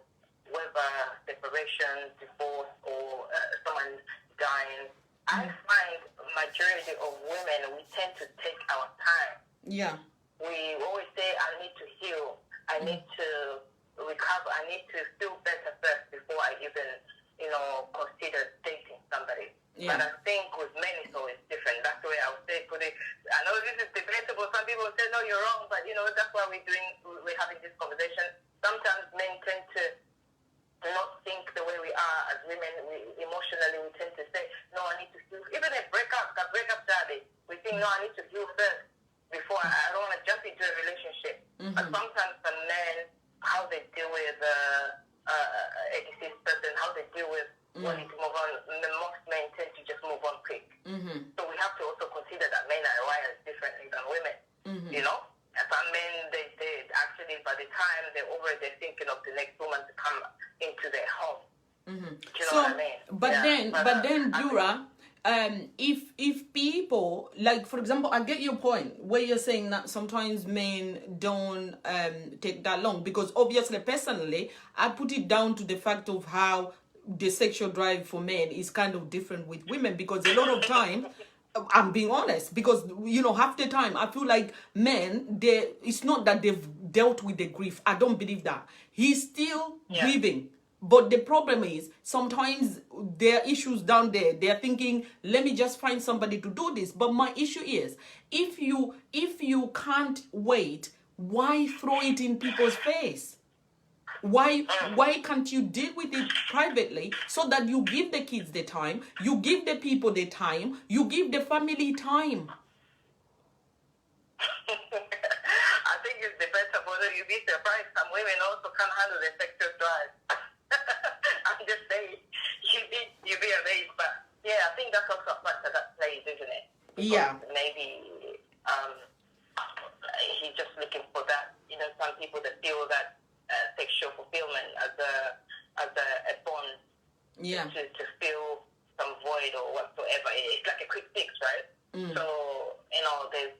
whether separation, divorce, or someone dying, I find majority of women, we tend to take our time. Yeah. We always say, I need to heal. I need to recover. I need to feel better first before I even, consider dating somebody. Yeah. But I think with men it's always different. That's the way I would say put it. I know this is debatable. Some people say, no, you're wrong. But, that's why we're having this conversation. Sometimes men tend to not think the way we are as women. Emotionally, we tend to say, no, I need to heal. Even a breakup daddy, we think, no, I need to heal first before I don't want to jump into a relationship. But sometimes the men, how they deal with a deceased person, how they deal with wanting to move on, most men tend to just move on quick. So we have to also consider that men are wired differently than women. You know? And some men, they actually, by the time they're over it, they're thinking of the next woman to come into their home. Do you know what I mean? But then, Dura, if people, like, for example, I get your point where you're saying that sometimes men don't take that long, because obviously, personally, I put it down to the fact of how the sexual drive for men is kind of different with women, because a lot of time, I'm being honest, because, half the time I feel like men, it's not that they've dealt with the grief. I don't believe that. He's still grieving. But the problem is, sometimes there are issues down there. They're thinking, let me just find somebody to do this. But my issue is, if you can't wait, why throw it in people's face? Why can't you deal with it privately, so that you give the kids the time, you give the people the time, you give the family time? I think it's debatable. You'd be surprised. Some women also can't handle the sexual drive. I'm just saying, you'd be amazed. But yeah, I think that's also a factor that plays, isn't it? Because maybe he's just looking for that. Some people that feel that sexual fulfillment as a bond to fill some void or whatsoever. It's like a quick fix, right? So there's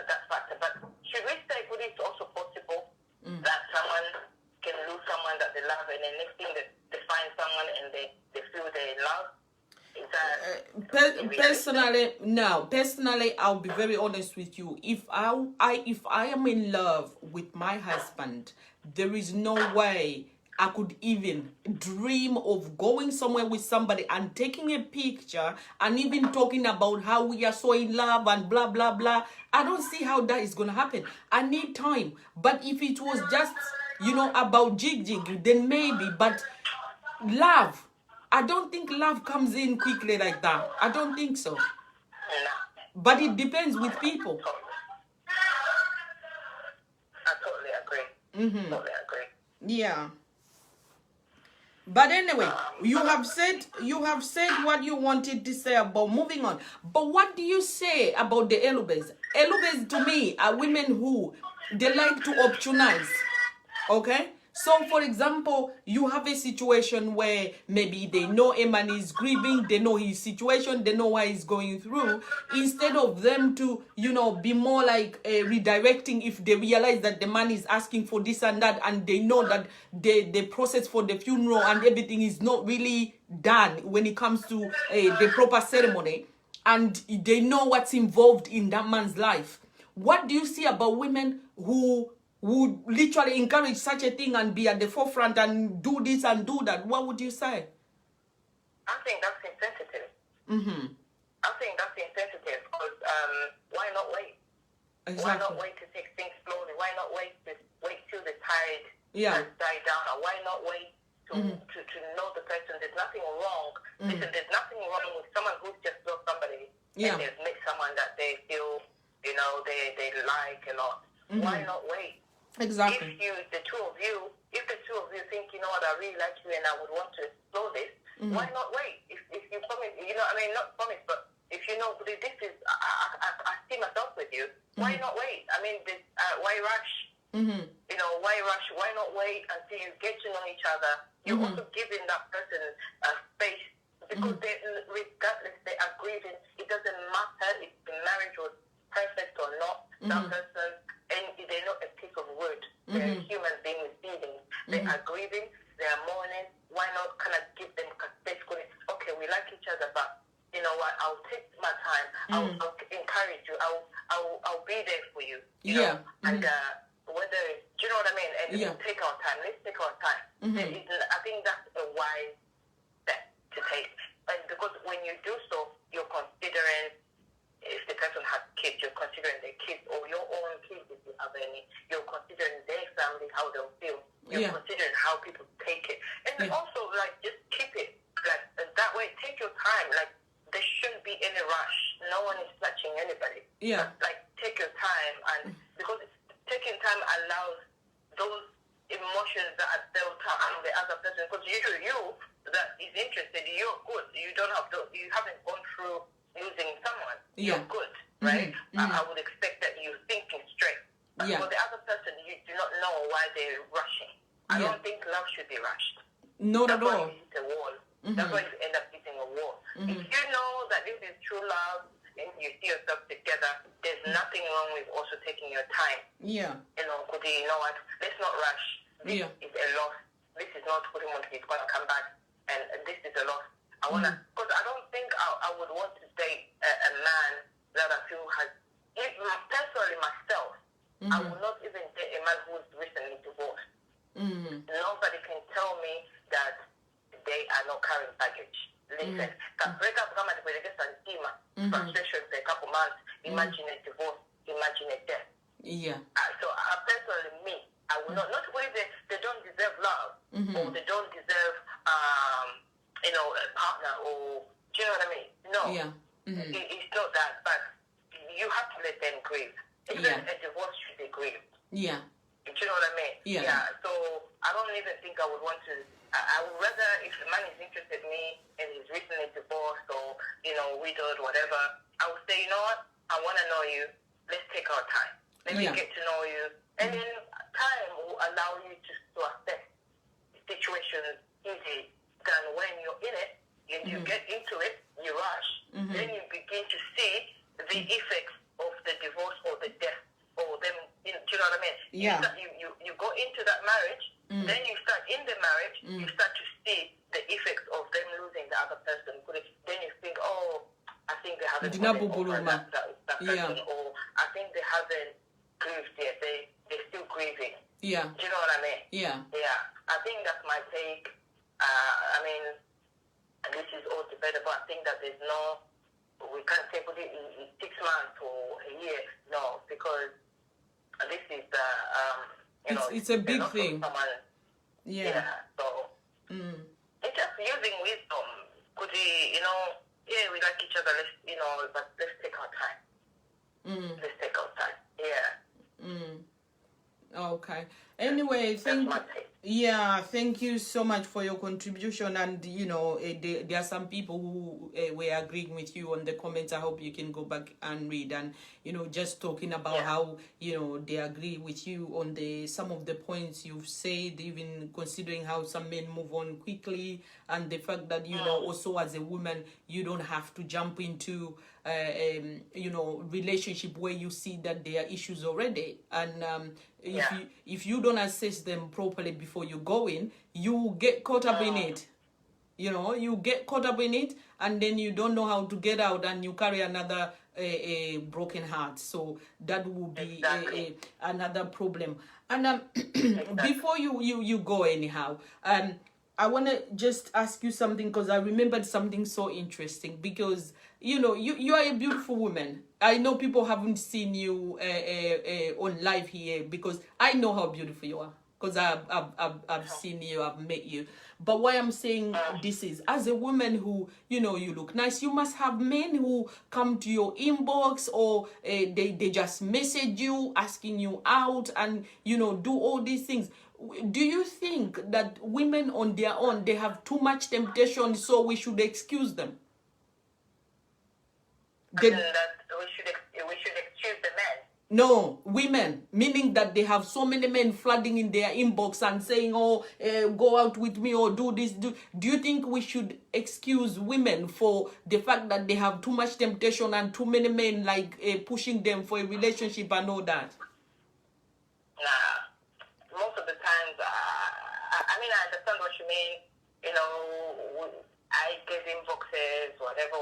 that factor. But should we say, would it also possible that someone can lose someone that they love, and the next thing that they find someone and they feel they love? Is that personally, I'll be very honest with you. If I am in love with my husband, there is no way I could even dream of going somewhere with somebody and taking a picture and even talking about how we are so in love and blah blah blah. I don't see how that is gonna happen. I need time. But if it was just about jig, then maybe. But love, I don't think love comes in quickly like that. I don't think so. But it depends with people. I totally agree. Totally agree. Yeah. But anyway, you have said what you wanted to say about moving on. But what do you say about the Elubes? Elubes to me are women who they like to optimize. Okay? So for example, you have a situation where maybe they know a man is grieving, they know his situation, they know what he's going through. Instead of them to, be more like redirecting if they realize that the man is asking for this and that, and they know that the process for the funeral and everything is not really done when it comes to the proper ceremony, and they know what's involved in that man's life. What do you see about women who would literally encourage such a thing and be at the forefront and do this and do that? What would you say? I think that's insensitive. I think that's insensitive because why not wait? Exactly. Why not wait to take things slowly? Why not wait till the tide has died down? Or why not wait to know the person? There's nothing wrong. Listen, there's nothing wrong with someone who's just lost somebody and they've met someone that they feel, they like a lot. Why not wait? Exactly. If the two of you think, what, I really like you and I would want to explore this, why not wait? If you promise, not promise, but if this is, I see myself with you, why not wait? I mean, why rush? Why rush? Why not wait until you get to know each other? You're also giving that person space because regardless, they are grieving. It doesn't matter if the marriage was perfect or not. That person, and they're not a piece of wood. They're human beings with feelings. They are grieving. They are mourning. Why not kind of give them space? Okay, we like each other, but you know what? I'll take my time. I'll encourage you. I'll be there for you. You know? And whether do you know what I mean? And we'll take our time. Let's take our time. I think that's a wise step to take. And because when you do so, you're considering. If the person has kids, you're considering their kids or your own kids if you have any. You're considering their family, how they'll feel. You're considering how people take it. And also, just keep it that way. Take your time. There shouldn't be any rush. No one is touching anybody. Take your time. And because taking time allows those emotions that are built up in the other person. Because you that is interested, you're good. You haven't gone through losing someone, you're good, right? I would expect that you're thinking straight. But for the other person, you do not know why they're rushing. I don't think love should be rushed. Not at all. That's why you hit a wall. That's why you end up hitting a wall. If you know that this is true love and you see yourself together, there's nothing wrong with also taking your time. Kudi, you know what? Let's not rush. This is a loss. This is not Kudi Monty is going to come back, and this is a loss. Because I don't think I would want to date a man that I feel has, personally myself, I would not even date a man who's recently divorced. Nobody can tell me that they are not carrying baggage. Listen, can break up, come and get some frustration for a couple months, imagine a divorce, imagine a death. So personally, I would not only they don't deserve love, or they don't deserve, a partner, or do you know what I mean? No, it's not that, but you have to let them grieve. Even a divorce should be grieved. Do you know what I mean? So I don't even think I would want to. I would rather, if the man is interested in me and he's recently divorced or widowed, whatever, I would say, you know what? I want to know you. Let's take our time. Let me get to know you, and then time will allow you to assess situations easy. Than when you're in it, and you get into it, you rush. Then you begin to see the effects of the divorce or the death or them. Do you know what I mean? You go into that marriage, then you start in the marriage, you start to see the effects of them losing the other person. Then you think, oh, I think they haven't gotten over that person, or I think they haven't grieved yet. They're still grieving. Do you know what I mean? I think that's my take. This is all debatable. I think that we can't say put it in 6 months or a year. No, because this is, it's a big thing. So, it's just using wisdom. Could we, we like each other, but let's take our time. Let's take our time. Okay. Anyway, Yeah, thank you so much for your contribution. And there are some people who were agreeing with you on the comments. I hope you can go back and read, and just talking about how they agree with you on the some of the points you've said, even considering how some men move on quickly, and the fact that also as a woman you don't have to jump into relationship where you see that there are issues already, and if you don't assess them properly before you go in, you get caught up in it. You get caught up in it, and then you don't know how to get out, and you carry another a broken heart. So that will be another problem. And before you go anyhow, I want to just ask you something, because I remembered something so interesting, because you are a beautiful woman. I know people haven't seen you on live here, because I know how beautiful you are, because I've seen you, I've met you. But why I'm saying this is, as a woman who, you look nice, you must have men who come to your inbox, or they just message you, asking you out, and, do all these things. Do you think that women on their own, they have too much temptation, so we should excuse them? That we should excuse the men. No, women, meaning that they have so many men flooding in their inbox and saying, go out with me, or do this. Do you think we should excuse women for the fact that they have too much temptation and too many men pushing them for a relationship and all that? Nah, most of the times, I mean, I understand what you mean. I get inboxes, whatever,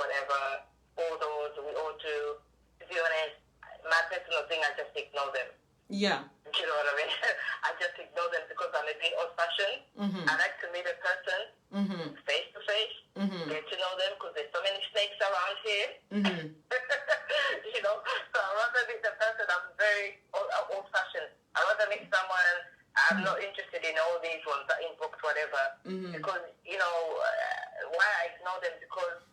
all those, we all do. To be honest, my personal thing, I just ignore them. Yeah. Do you know what I mean? I just ignore them because I'm a bit old-fashioned. I like to meet a person face to face, get to know them, because there's so many snakes around here. So I'd rather meet the person. I'm very old-fashioned. I'd rather meet someone. I'm not interested in all these ones, that inbox, whatever. Because, why I ignore them, because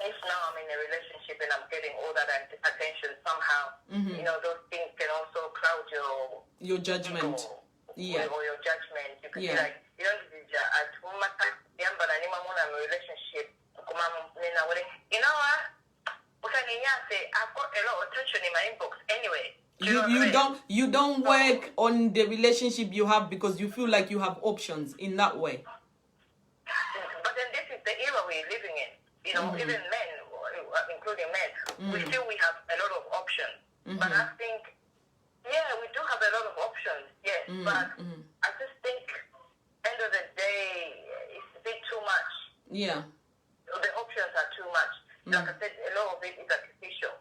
if now I'm in a relationship and I'm getting all that attention somehow, those things can also cloud your judgment. Or your judgment. You can be like, I'm in a relationship. You know what? I've got a lot of attention in my inbox anyway. You don't work on the relationship you have because you feel like you have options in that way. But then this is the era we're living in. Even men, including men, we feel we have a lot of options. But I think, we do have a lot of options, yes. But I just think, end of the day, it's a bit too much. Yeah. The options are too much. Like I said, a lot of it is artificial.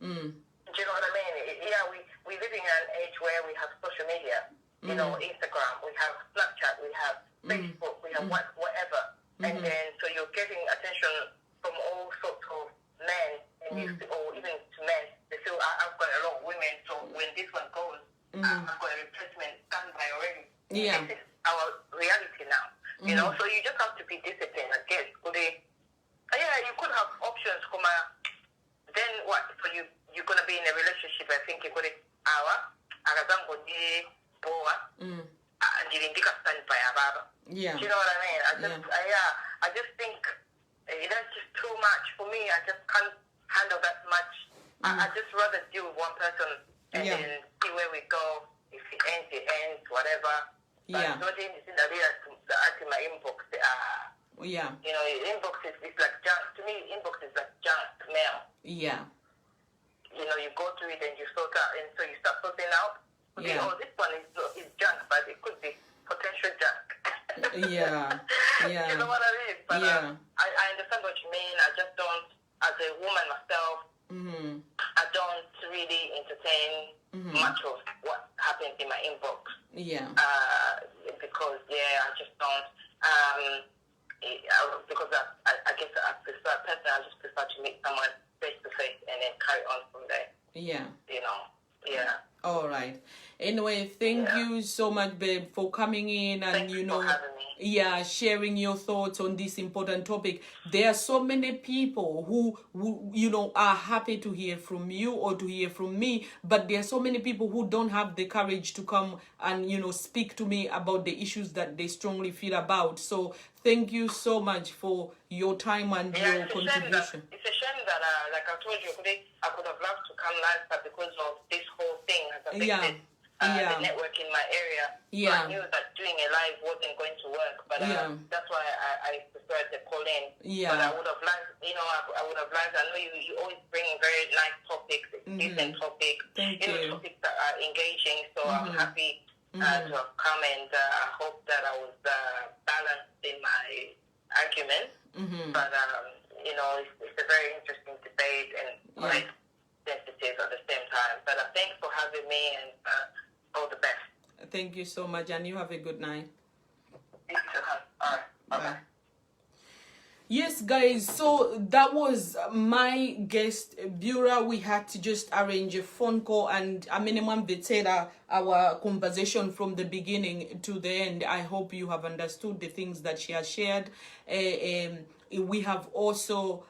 Do you know what I mean? Yeah, we're living in an age where we have social media. Instagram, we have Snapchat, we have Facebook, we have whatever. And then, so you're getting attention from all sorts of men, and or even to men. They feel, I've got a lot of women, so when this one goes, I've got a replacement standby already. Yeah. This is our reality now. So you just have to be disciplined, I guess. You could have options, then what? So you're going to be in a relationship, I think you're going to yeah. Do you know what I mean? I just think that's just too much for me. I just can't handle that much. I just rather deal with one person and then see where we go. If it ends, whatever. But not in my inbox. Inbox is like junk. To me, inbox is like junk mail. Yeah. You go through it and you sort out, and so you start sorting out. Okay, this one is junk, but it could be potential junk. Yeah. You know what I mean? But I understand what you mean. I just don't, as a woman myself, I don't really entertain much of what happens in my inbox. Yeah. Because I just don't. Because I guess I prefer personally. I just prefer to meet someone face to face and then carry on from there. Yeah. Yeah. All right. Anyway, thank you so much, babe, for coming in, and Thanks for having me. yeah, sharing your thoughts on this important topic. There are so many people who you know are happy to hear from you or to hear from me, but there are so many people who don't have the courage to come and, you know, speak to me about the issues that they strongly feel about. So thank you so much for your time and your contribution. It's a shame that, like I told you today, I could have loved to come last, but because of this whole thing has affected the network in my area, so I knew that doing a live wasn't going to work. But that's why I preferred to call in. But I would have liked, you know, I would have liked. I know you always bring very nice topics, decent topics, topics that are engaging. So I'm happy to have come, and I hope that I was balanced in my argument. But you know, it's a very interesting debate and quite sensitive at the same time. But thanks for having me, and all the best. Thank you so much, and you have a good night. You too, huh? All right. Bye-bye. Yes, guys, so that was my guest, Bura. We had to just arrange a phone call, and a minimum vetera our conversation from the beginning to the end. I hope you have understood the things that she has shared. We have also,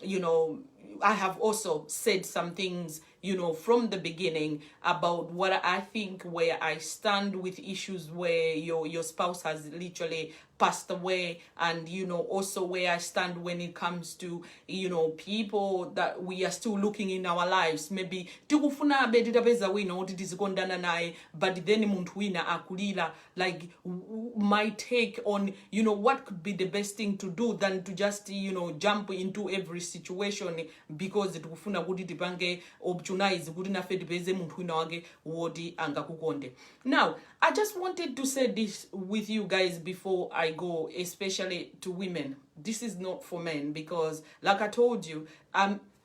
you know, I have also said some things, you know, from the beginning about what I think, where I stand with issues where your spouse has literally passed away, and, you know, also where I stand when it comes to, you know, people that we are still looking in our lives. Maybe tikufuna beditapeza wina oti tizikondana naye, but then muntu wina akulila. Like, my take on, you know, what could be the best thing to do than to just, you know, jump into every situation because tikufuna kuti tipange optimize kuti nafe tipeze muntu wina wake woti angakukonde. Now, I just wanted to say this with you guys before I go, especially to women. This is not for men, because like I told you,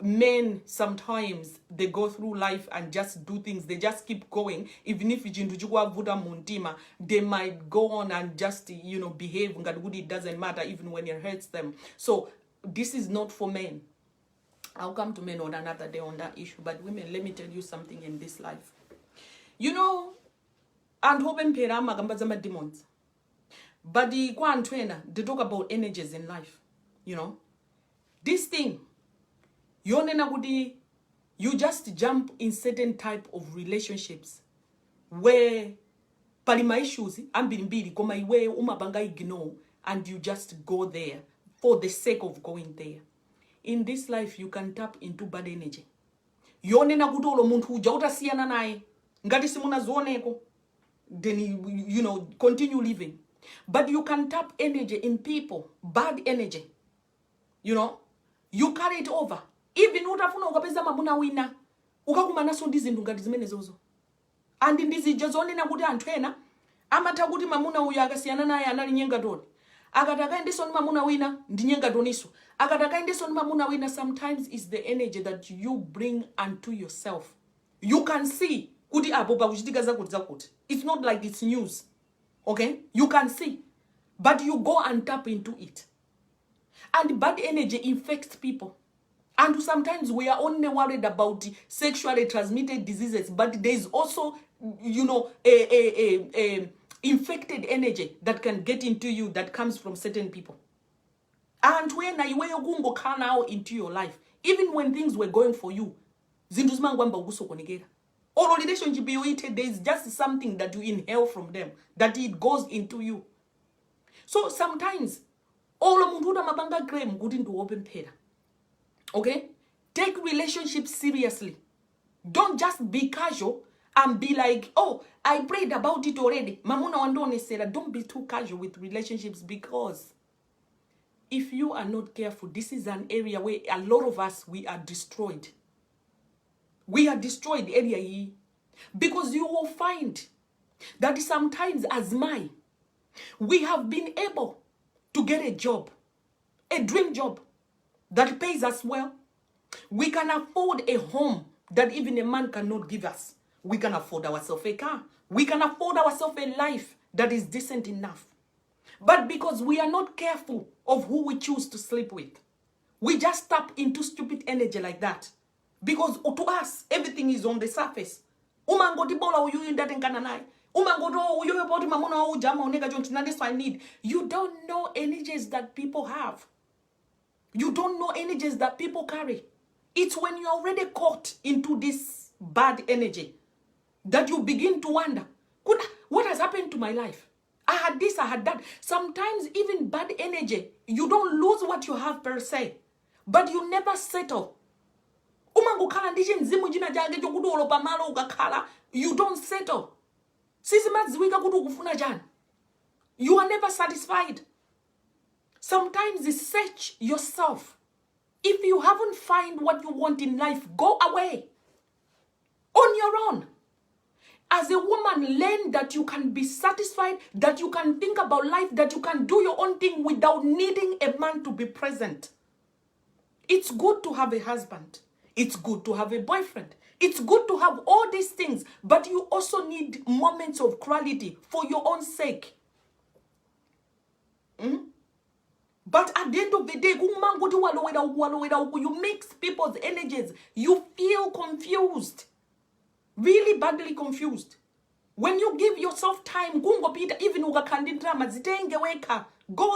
men sometimes they go through life and just do things. They just keep going. Even if they might go on and just, you know, behave. It doesn't matter even when it hurts them. So this is not for men. I'll come to men on another day on that issue. But women, let me tell you something in this life. You know, and hoping perama gambaza demons. But the they talk about energies in life. You know, this thing, you just jump in certain type of relationships where palima issues ambirimbiri koma iwe umabanga ignore, and you just go there for the sake of going there. In this life, you can tap into bad energy. Yonena kuti olo muntu uja utasiyana naye ngati simunazioneko, then you know, continue living. But you can tap energy in people, bad energy. You know, you carry it over. Even utafuna ukapeza mamuna wina, ukakumana so ndizindu ngati zimene zozo. And ndizi jazonena kuti anthu ena amata kuti mamuna uyu akasiyana naye anali nyenga toni. Akataka endeso ni mamuna wina ndi nyenga toniso. Akataka endeso ni mamuna wina, sometimes is the energy that you bring unto yourself. You can see kuti apo pakuchitika zakuti. It's not like it's news. Okay? You can see. But you go and tap into it. And bad energy infects people. And sometimes we are only worried about sexually transmitted diseases, but there is also, you know, a infected energy that can get into you that comes from certain people. And when you go now into your life, even when things were going for you, or relationship there is just something that you inhale from them, that it goes into you. So sometimes all munduda mabanga grem good into open pera. Okay? Take relationships seriously. Don't just be casual and be like, oh, I prayed about it already. Mamuna wandone said, don't be too casual with relationships, because if you are not careful, this is an area where a lot of us, we are destroyed. We are destroyed area here. Because you will find that sometimes as we have been able to get a job, a dream job that pays us well. We can afford a home that even a man cannot give us. We can afford ourselves a car. We can afford ourselves a life that is decent enough. But because we are not careful of who we choose to sleep with, we just tap into stupid energy like that. Because to us, everything is on the surface. That's what I need. You don't know energies that people have. You don't know energies that people carry. It's when you're already caught into this bad energy that you begin to wonder, what has happened to my life? I had this, I had that. Sometimes even bad energy, you don't lose what you have per se, but you never settle. You don't settle. You are never satisfied. Sometimes search yourself. If you haven't found what you want in life, go away on your own. As a woman, learn that you can be satisfied, that you can think about life, that you can do your own thing without needing a man to be present. It's good to have a husband. It's good to have a boyfriend. It's good to have all these things, but you also need moments of quality for your own sake. But at the end of the day, you mix people's energies. You feel confused. Really badly confused. When you give yourself time, go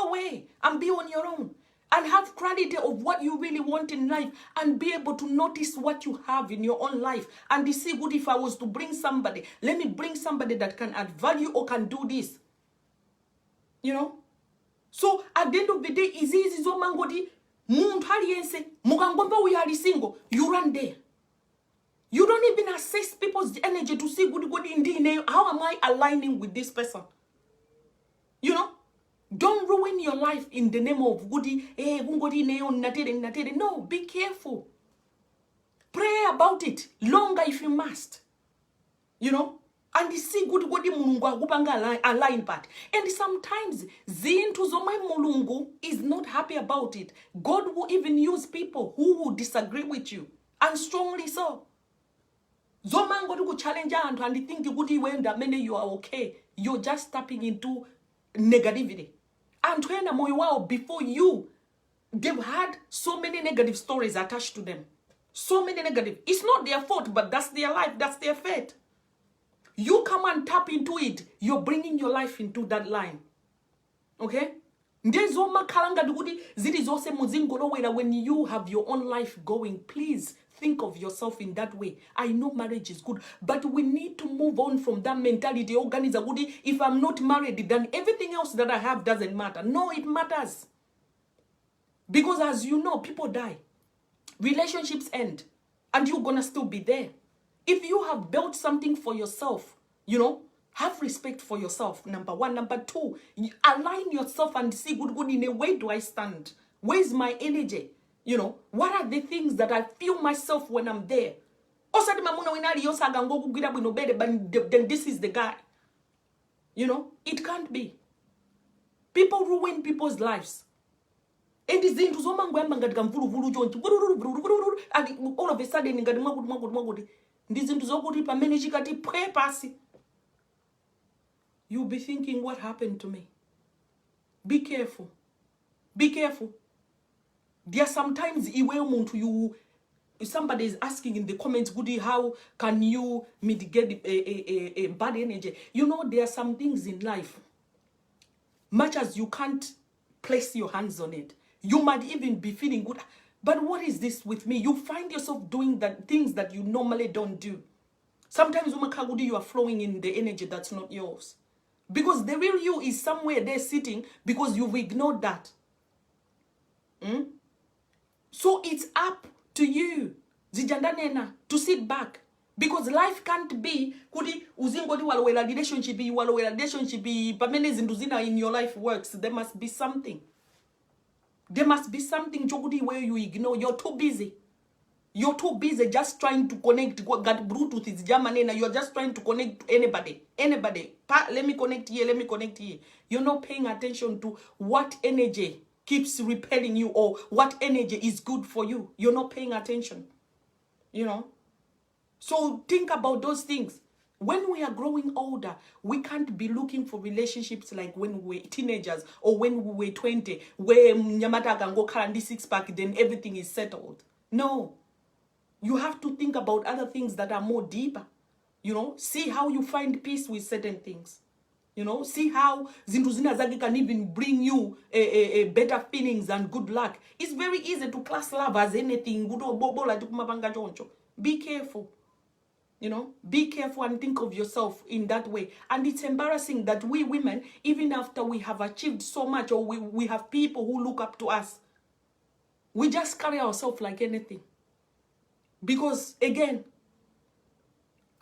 away and be on your own. And have clarity of what you really want in life. And be able to notice what you have in your own life. And see, good, if I was to bring somebody, let me bring somebody that can add value or can do this. You know? So at the end of the day, is so mangodi, we are single, you run there. You don't even assess people's energy to see good indeed. How am I aligning with this person? You know? Don't ruin your life in the name of goody. No, be careful. Pray about it longer if you must. You know? And see good munungu align part. And sometimes zintu zomai mulungu is not happy about it. God will even use people who will disagree with you. And strongly so. Zomango to challenge and think good when that many you are okay. You're just tapping into negativity. And when before you, they've had so many negative stories attached to them. So many negative. It's not their fault, but that's their life. That's their fate. You come and tap into it. You're bringing your life into that line. Okay? When you have your own life going, please think of yourself in that way. I know marriage is good, but we need to move on from that mentality. If I'm not married, then everything else that I have doesn't matter. No, it matters. Because as you know, people die. Relationships end. And you're going to still be there. If you have built something for yourself, you know, have respect for yourself, number one. Number two, align yourself and see good in a way do I stand? Where's my energy? You know, what are the things that I feel myself when I'm there? Then this is the guy. You know, it can't be. People ruin people's lives. And all of a sudden, you'll be thinking, what happened to me? Be careful. Be careful. There are sometimes somebody is asking in the comments, Goody, how can you mitigate a bad energy? You know, there are some things in life, much as you can't place your hands on it, you might even be feeling good. But what is this with me? You find yourself doing things that you normally don't do. Sometimes you are flowing in the energy that's not yours. Because the real you is somewhere there sitting because you've ignored that. So it's up to you, to sit back. Because life can't be relationship in your life works. There must be something. There must be something where you ignore. You're too busy. You're too busy just trying to connect. Got Bluetooth is German and you're just trying to connect to anybody. Let me connect here, let me connect here. You're not paying attention to what energy keeps repelling you or what energy is good for you. You're not paying attention. You know? So think about those things. When we are growing older, we can't be looking for relationships like when we were teenagers or when we were 20, where Nyamata can go carry 6-pack, then everything is settled. No. You have to think about other things that are more deeper. You know, see how you find peace with certain things. You know, see how zintu zina zake can even bring you a better feelings and good luck. It's very easy to class love as anything. Be careful. You know, be careful and think of yourself in that way. And it's embarrassing that we women, even after we have achieved so much, or we have people who look up to us, we just carry ourselves like anything. Because again,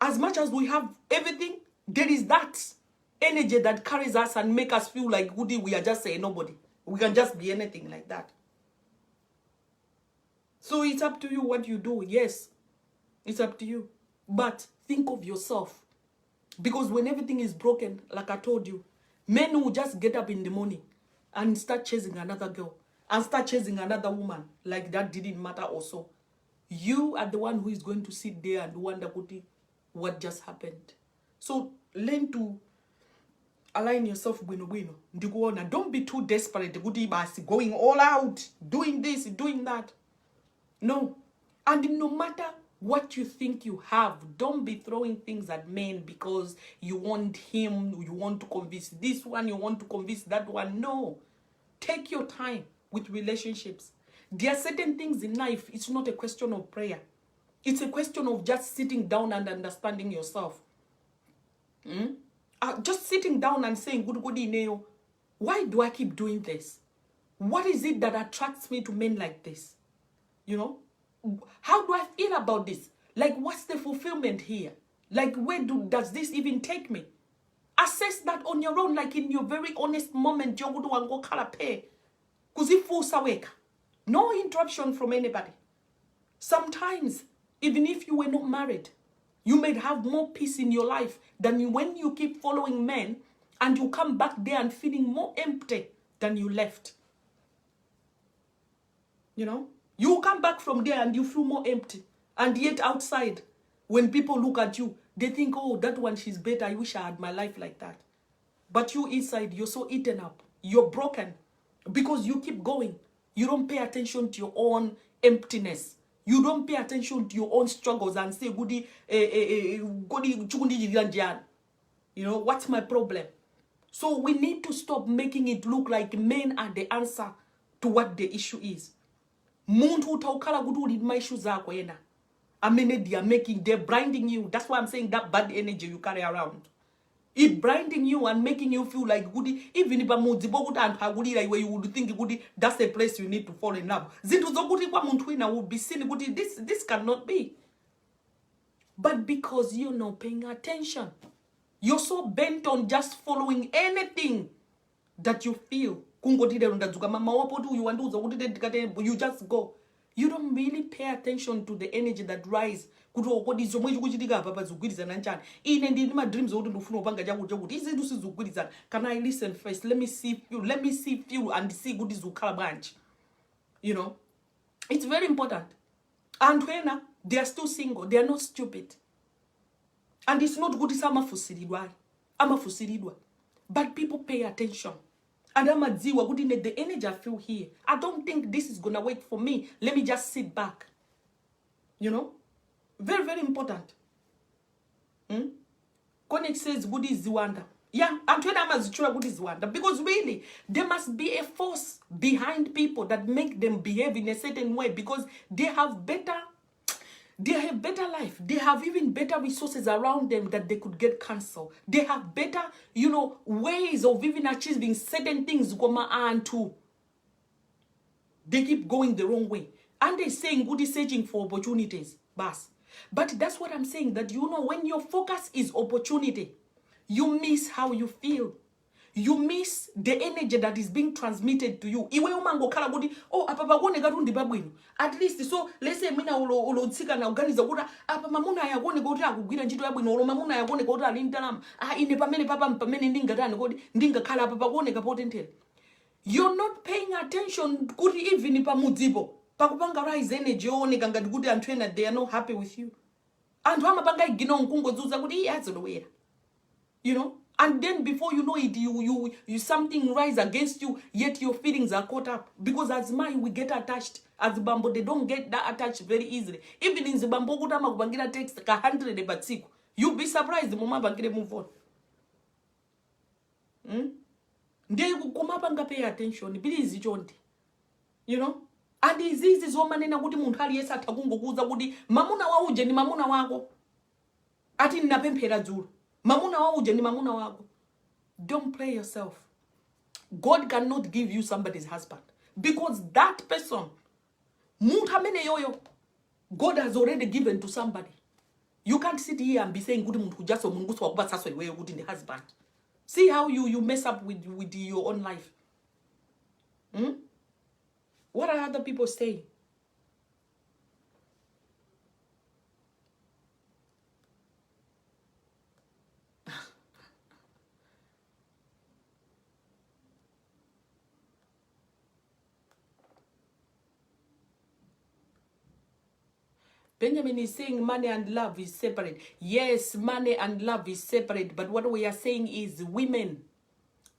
as much as we have everything, there is that energy that carries us and make us feel like goody, we are just a nobody. We can just be anything like that. So it's up to you what you do. Yes, it's up to you. But think of yourself. Because when everything is broken, like I told you, men will just get up in the morning and start chasing another girl and start chasing another woman. Like that didn't matter also. You are the one who is going to sit there and wonder what just happened. So learn to align yourself bueno. Don't be too desperate. Going all out, doing this, doing that. No. And no matter what you think you have, don't be throwing things at men because you want him, you want to convince this one, you want to convince that one. No. Take your time with relationships. There are certain things in life, it's not a question of prayer. It's a question of just sitting down and understanding yourself. Just sitting down and saying, why do I keep doing this? What is it that attracts me to men like this? You know? How do I feel about this? Like, what's the fulfillment here? Like, where does this even take me? Assess that on your own, like in your very honest moment. No interruption from anybody. Sometimes, even if you were not married, you may have more peace in your life than when you keep following men and you come back there and feeling more empty than you left. You know? You come back from there and you feel more empty. And yet outside, when people look at you, they think, oh, that one, she's better. I wish I had my life like that. But you inside, you're so eaten up. You're broken. Because you keep going. You don't pay attention to your own emptiness. You don't pay attention to your own struggles and say, you know, what's my problem? So we need to stop making it look like men are the answer to what the issue is. Muntu utaukala gudu uli maishu zako yena. They're blinding you. That's why I'm saying that bad energy you carry around. It blinding you and making you feel like goody. Even if you would think goody, that's the place you need to fall in love. Would be seen goody. This cannot be. But because you're not paying attention, you're so bent on just following anything that you feel. You just go. You don't really pay attention to the energy that rise. Can I listen first? Let me see you and see good is bunch. You know, it's very important. And when they are still single, they are not stupid. And it's not good is but people pay attention. And the energy I feel here, I don't think this is gonna work for me. Let me just sit back. You know? Very, very important. Connect says good is Zwanda. Yeah, and when I'm as true good is Zwanda. Because really, there must be a force behind people that make them behave in a certain way because they have better life. They have even better resources around them that they could get cancer. They have better, you know, ways of even achieving certain things. They keep going the wrong way. And they're saying good is searching for opportunities. But that's what I'm saying, that you know, when your focus is opportunity, you miss how you feel. You miss the energy that is being transmitted to you. At least, so let's say mina ulo tsika na organiza kuda apa mamuna yakone kuti akugwira ntchito yabwino olo mamuna yakone kuti ali ndalama ine pamene papa mpamene ndingatani kodi ndingakhala apa pakuoneka potentera. You're not paying attention kuti even pamudzipo pakupanga rise energy yooneka ngati kuti anthu ena they are not happy with you. Anthu amapanga igino nkungodzuza kuti iye adzolowera. You know? And then before you know it, you something rise against you, yet your feelings are caught up. Because as mine, we get attached. As Bambo, they don't get that attached very easily. Even in Zimbabwe, kubangira text 100 batsiku. You'll be surprised mama bangire move on. Ndiye kukumapa nga pay attention please chondi. You know? And izizi zomanena kuti munthu aliyesa athakungokuza kuti mamuna wa uje ni mamuna wako. Ati ninapemphera dzulo. Mamuna wa uje ni mamuna wako. Don't play yourself. God cannot give you somebody's husband. Because that person, munthu amene yoyo, God has already given to somebody. You can't sit here and be saying kuti munthu just mungu so wakupatsa iweyo kuti ndi husband. See how you mess up with your own life. What are other people saying? Benjamin is saying money and love is separate. Yes, money and love is separate. But what we are saying is women,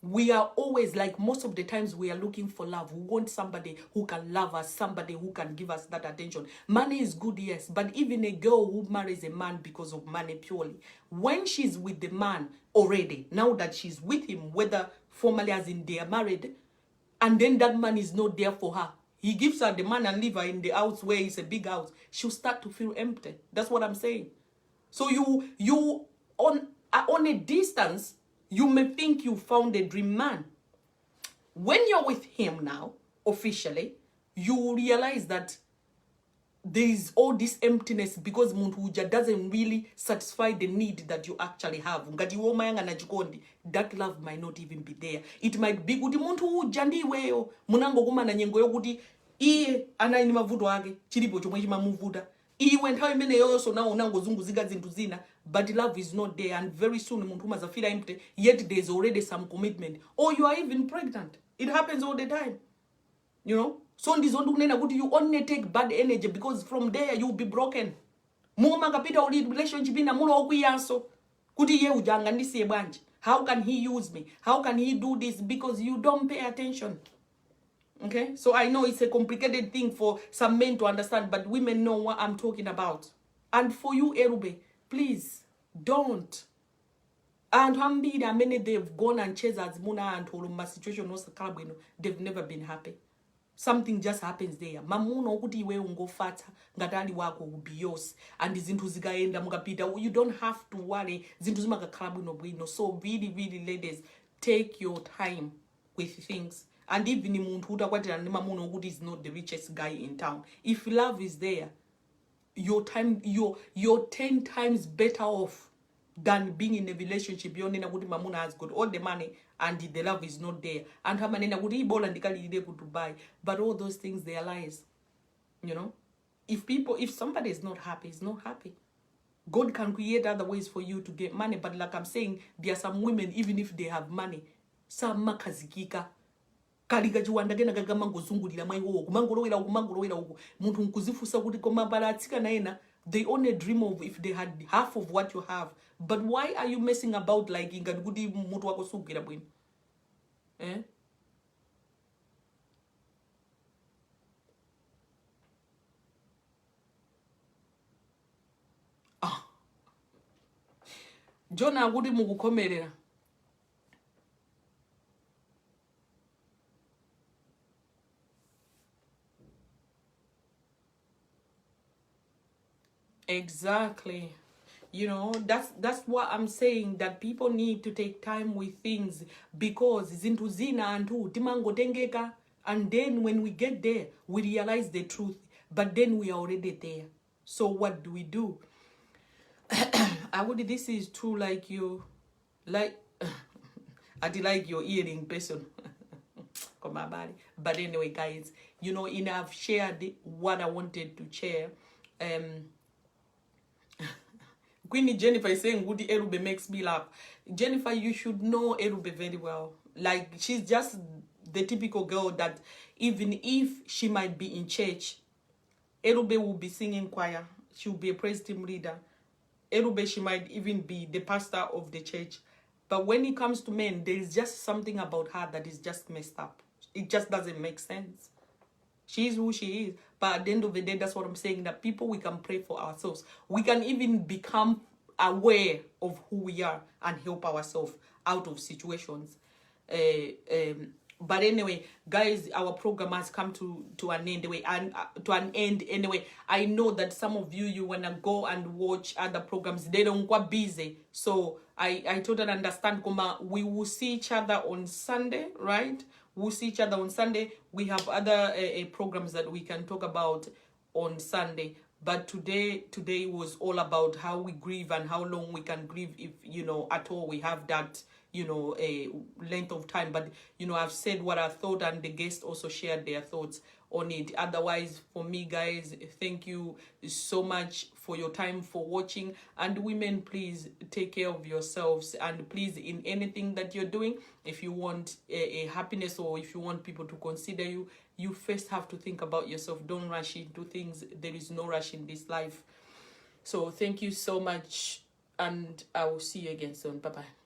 we are always, like most of the times, we are looking for love. We want somebody who can love us, somebody who can give us that attention. Money is good, yes. But even a girl who marries a man because of money purely, when she's with the man already, now that she's with him, whether formally as in they are married, and then that man is not there for her, he gives her the man and leave her in the house where it's a big house, she'll start to feel empty. That's what I'm saying. So you on a distance, you may think you found a dream man. When you're with him now, officially, you realize that there is all this emptiness because muntu uja doesn't really satisfy the need that you actually have. Ngati woma yanga na jikondi, that love might not even be there. It might be kuti muntu uja ndiweyo munango kuma na nyengo yo kuti iye ana ni mavuto ake chilipo chomwe chimamuvuta. Iwe nthawi imene yoyonso nawo unangozunguzika zinthu zina, but love is not there, and very soon muntu umazafira empty, yet there's already some commitment, or you are even pregnant. It happens all the time, you know. So ndizondi kunena kuti you only take bad energy because from there you will be broken. Muma kapita uli relationship ina mulo okuyanso kuti ye ujanga ndisiye bwanji. How can he use me? How can he do this? Because you don't pay attention. Okay, so I know it's a complicated thing for some men to understand, but women know what I'm talking about. And for you, Elube, please don't. And hambida many they've gone and chased as muna and holuma situation was kalabwino. They've never been happy. Something just happens there. Mamuno ukuthi iwe ungofata ngatali wako will be yours. And zinthu zikaenda mukapita. You don't have to worry. Zinthu zimakakhala bwino. So really, ladies, take your time with things. And even muntu utakwatira ndi mamuno ukuthi is not the richest guy in town. If love is there, you're 10 times better off than being in a relationship. Yonena kuti mamuna has got all the money and the love is not there. And hamanena kuti ibola ndikalide ku Dubai. But all those things, they are lies. You know? If somebody is not happy, is not happy. God can create other ways for you to get money. But like I'm saying, there are some women, even if they have money, some makazikika. Kalika chiwanda kena kakamangozungulira mai wo kumangolowera uku munthu nkuzifusa kuti koma balatsika naena, they only dream of if they had half of what you have. But why are you messing about like ingati kuti munthu wako sugwira bwino? Jona akuti mukukhomerera. Exactly. You know, that's what I'm saying, that people need to take time with things, because zintu zina antu timangotengeka, and then when we get there we realize the truth, but then we are already there. So what do? This is true, like you like I like your earring person. Come my body. But anyway, guys, you know, I've shared what I wanted to share. Queenie Jennifer is saying Woody Elube makes me laugh. Jennifer, you should know Elube very well. Like, she's just the typical girl that even if she might be in church, Elube will be singing choir. She'll be a praise team leader. Elube, she might even be the pastor of the church. But when it comes to men, there is just something about her that is just messed up. It just doesn't make sense. She is who she is. But at the end of the day, that's what I'm saying, that people, we can pray for ourselves. We can even become aware of who we are and help ourselves out of situations. But anyway, guys, our program has come to an end anyway, and to an end anyway. I know that some of you wanna go and watch other programs. They don't go busy, so I totally understand. We will see each other on Sunday, right? We'll see each other on Sunday. We have other programs that we can talk about on Sunday. But today was all about how we grieve and how long we can grieve, if at all we have that a length of time. But I've said what I thought, and the guests also shared their thoughts on it. Otherwise, for me, guys, thank you so much for your time, for watching. And women, please take care of yourselves, and please, in anything that you're doing, if you want a happiness, or if you want people to consider you, you first have to think about yourself. Don't rush into things. There is no rush in this life. So thank you so much, and I will see you again soon. Bye bye.